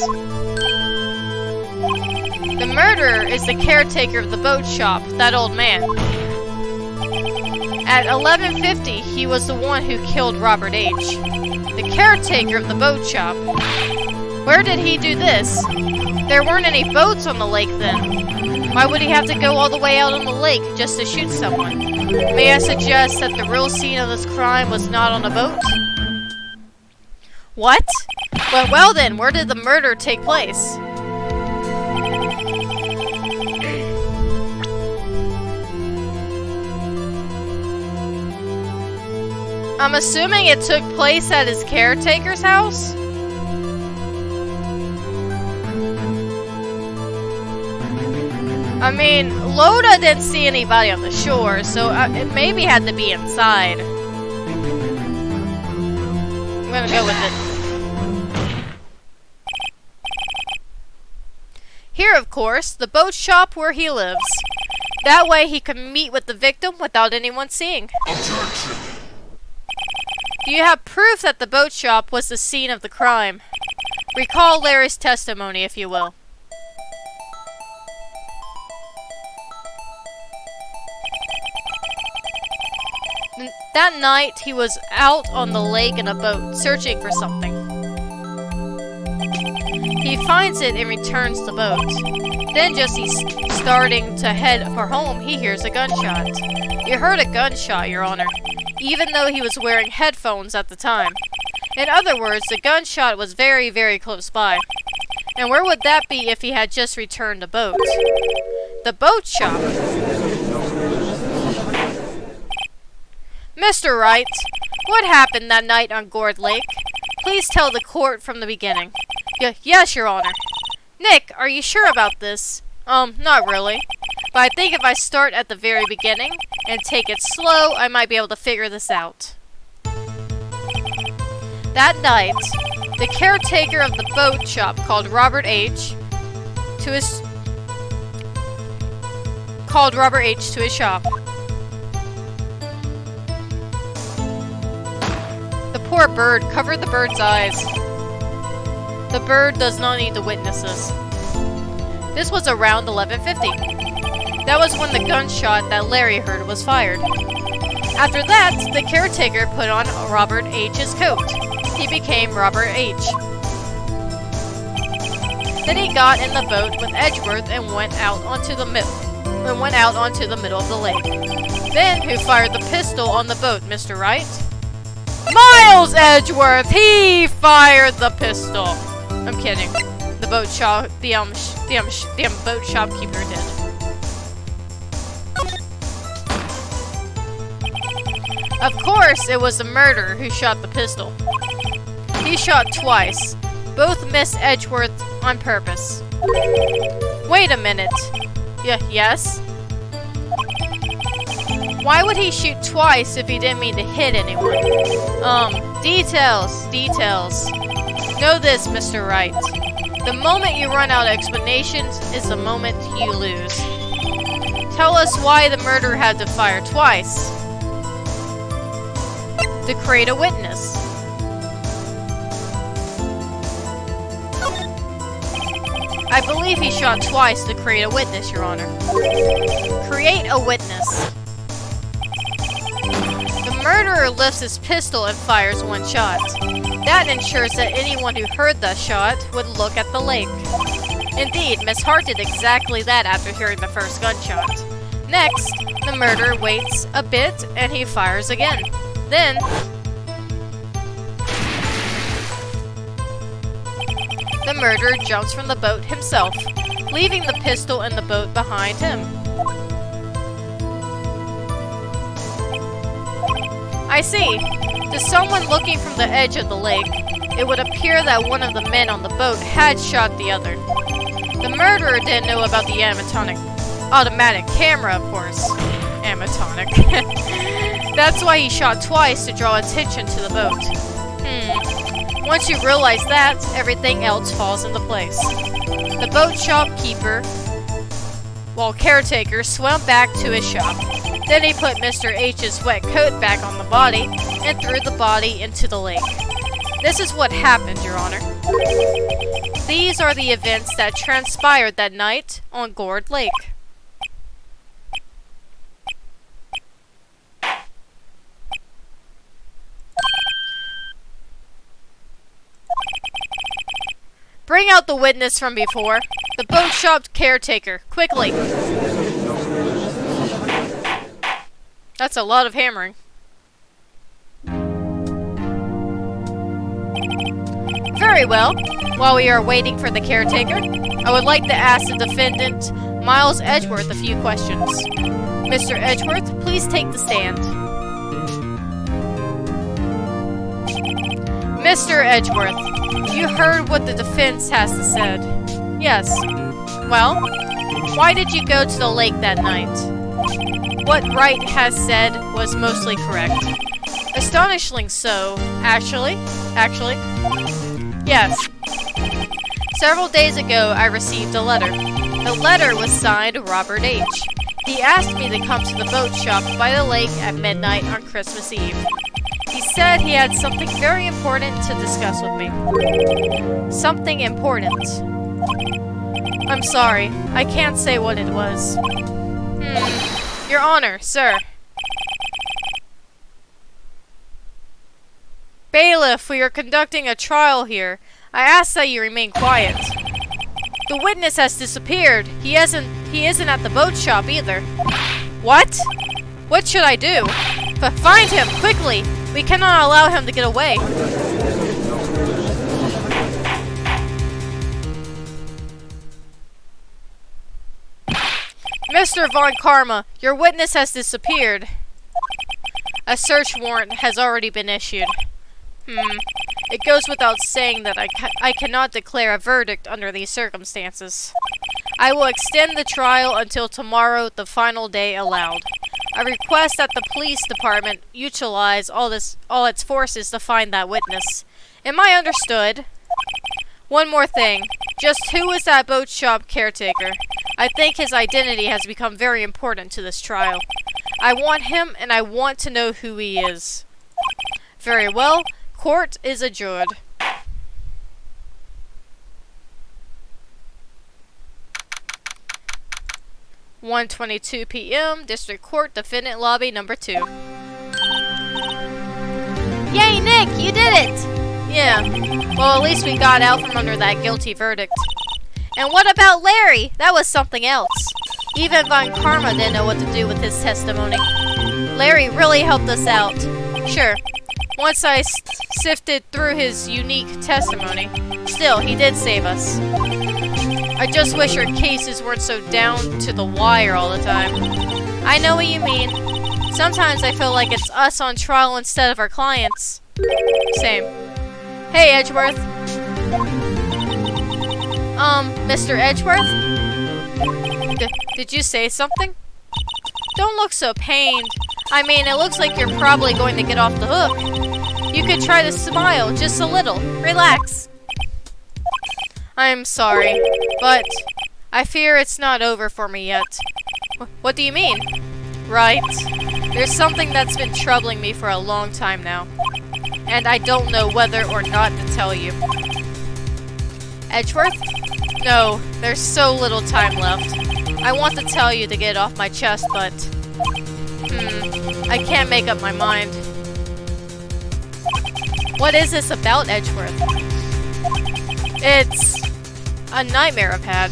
The murderer is the caretaker of the boat shop, that old man. At 11:50, he was the one who killed Robert H. The caretaker of the boat shop. Where did he do this? There weren't any boats on the lake then. Why would he have to go all the way out on the lake just to shoot someone? May I suggest that the real scene of this crime was not on a boat? What? Well then, where did the murder take place? I'm assuming it took place at his caretaker's house? I mean, Loda didn't see anybody on the shore, so it maybe had to be inside. I'm gonna go with it. Here, of course, the boat shop where he lives. That way he can meet with the victim without anyone seeing. Objection. Do you have proof that the boat shop was the scene of the crime? Recall Larry's testimony, if you will. That night, he was out on the lake in a boat, searching for something. He finds it and returns the boat. Then, just as he's starting to head for home, he hears a gunshot. You heard a gunshot, Your Honor, even though he was wearing headphones at the time. In other words, the gunshot was very, very close by. And where would that be if he had just returned the boat? The boat shop. Mr. Wright, what happened that night on Gourd Lake? Please tell the court from the beginning. Yes, Your Honor. Nick, are you sure about this? Not really. But I think if I start at the very beginning and take it slow, I might be able to figure this out. That night, the caretaker of the boat shop called Robert H. to his shop. The poor bird covered the bird's eyes. The bird does not need the witnesses. This was around 11:50. That was when the gunshot that Larry heard was fired. After that, the caretaker put on Robert H.'s coat. He became Robert H. Then he got in the boat with Edgeworth and went out onto the middle of the lake. Then who fired the pistol on the boat, Mr. Wright? Miles Edgeworth! He fired the pistol! I'm kidding. The boat shop, the boat shopkeeper did. Of course, it was the murderer who shot the pistol. He shot twice. Both missed Edgeworth on purpose. Wait a minute. Yes? Why would he shoot twice if he didn't mean to hit anyone? Details. Know this, Mr. Wright. The moment you run out of explanations is the moment you lose. Tell us why the murderer had to fire twice. To create a witness. I believe he shot twice to create a witness, Your Honor. Create a witness. The murderer lifts his pistol and fires one shot. That ensures that anyone who heard the shot would look at the lake. Indeed, Miss Hart did exactly that after hearing the first gunshot. Next, the murderer waits a bit and he fires again. Then, the murderer jumps from the boat himself, leaving the pistol in the boat behind him. I see. To someone looking from the edge of the lake, it would appear that one of the men on the boat had shot the other. The murderer didn't know about the automatic camera, of course. Animatronic. That's why he shot twice to draw attention to the boat. Once you realize that, everything else falls into place. The boat shopkeeper, caretaker, swam back to his shop. Then he put Mr. H's wet coat back on the body and threw the body into the lake. This is what happened, Your Honor. These are the events that transpired that night on Gourd Lake. Bring out the witness from before. The boat shop caretaker, quickly. That's a lot of hammering. Very well. While we are waiting for the caretaker, I would like to ask the defendant, Miles Edgeworth, a few questions. Mr. Edgeworth, please take the stand. Mr. Edgeworth, you heard what the defense has to say. Yes. Well, why did you go to the lake that night? What Wright has said was mostly correct. Astonishingly so, actually. Yes. Several days ago, I received a letter. The letter was signed Robert H. He asked me to come to the boat shop by the lake at midnight on Christmas Eve. He said he had something very important to discuss with me. Something important. I'm sorry, I can't say what it was. Your Honor, sir. Bailiff, we are conducting a trial here. I ask that you remain quiet. The witness has disappeared. He isn't at the boat shop either. What? What should I do? But find him, quickly! We cannot allow him to get away. Mr. Von Karma, your witness has disappeared. A search warrant has already been issued. It goes without saying that I cannot declare a verdict under these circumstances. I will extend the trial until tomorrow, the final day allowed. I request that the police department utilize all its forces to find that witness. Am I understood? One more thing. Just who is that boat shop caretaker? I think his identity has become very important to this trial. I want him, and I want to know who he is. Very well. Court is adjourned. (1:22 p.m. District Court, Defendant Lobby Number 2. Yay, Nick! You did it! Yeah. Well, at least we got out from under that guilty verdict. And what about Larry? That was something else. Even Von Karma didn't know what to do with his testimony. Larry really helped us out. Sure. Once I sifted through his unique testimony, still, he did save us. I just wish our cases weren't so down to the wire all the time. I know what you mean. Sometimes I feel like it's us on trial instead of our clients. Same. Hey, Edgeworth. Mr. Edgeworth? Did you say something? Don't look so pained. I mean, it looks like you're probably going to get off the hook. You could try to smile just a little. Relax. I'm sorry, but I fear it's not over for me yet. What do you mean? Right. There's something that's been troubling me for a long time now, and I don't know whether or not to tell you. Edgeworth? No, there's so little time left. I want to tell you to get it off my chest, but I can't make up my mind. What is this about, Edgeworth? It's a nightmare I've had.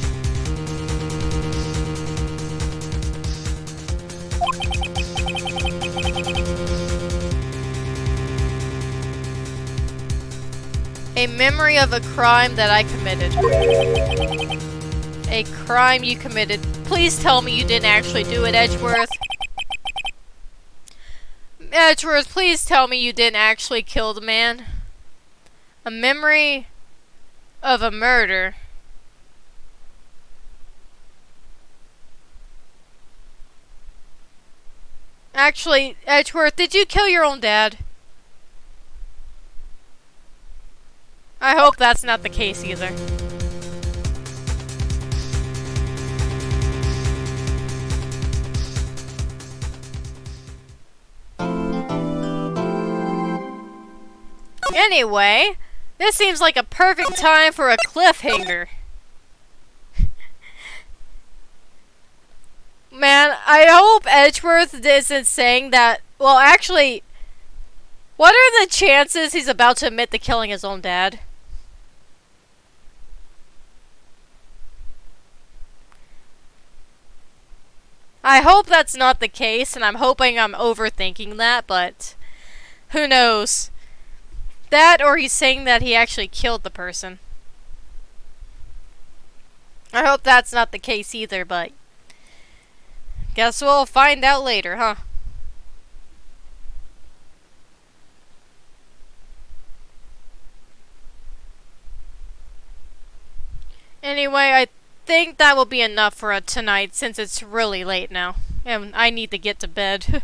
A memory of a crime that I committed. A crime you committed. Please tell me you didn't actually do it, Edgeworth. Edgeworth, please tell me you didn't actually kill the man. A memory of a murder. Actually, Edgeworth, did you kill your own dad? I hope that's not the case either. Anyway, this seems like a perfect time for a cliffhanger. Man, I hope Edgeworth isn't saying that. Well, actually, what are the chances he's about to admit to killing his own dad? I hope that's not the case, and I'm hoping I'm overthinking that, but who knows? That, or he's saying that he actually killed the person. I hope that's not the case either, but guess we'll find out later, huh? Anyway, I think that will be enough for tonight, since it's really late now, and I need to get to bed.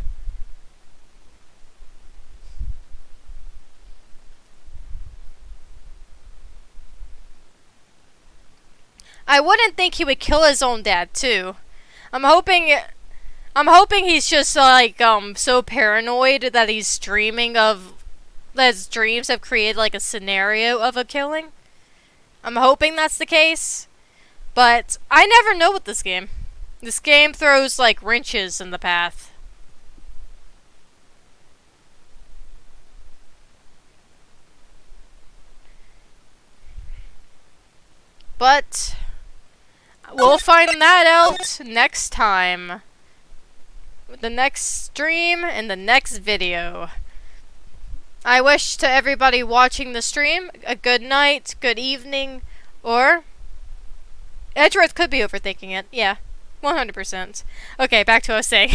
I wouldn't think he would kill his own dad, too. I'm hoping he's just, like, so paranoid that he's dreaming of, that his dreams have created, like, a scenario of a killing. I'm hoping that's the case. But I never know with this game. This game throws, like, wrenches in the path. But we'll find that out next time. The next stream and the next video. I wish to everybody watching the stream a good night, good evening, or Edgeworth could be overthinking it, yeah. 100%. Okay, back to what I was saying.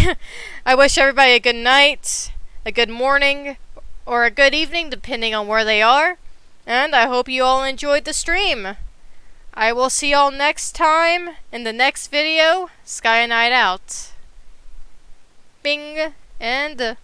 I wish everybody a good night, a good morning, or a good evening, depending on where they are. And I hope you all enjoyed the stream. I will see y'all next time in the next video. Sky Night out. Bing and...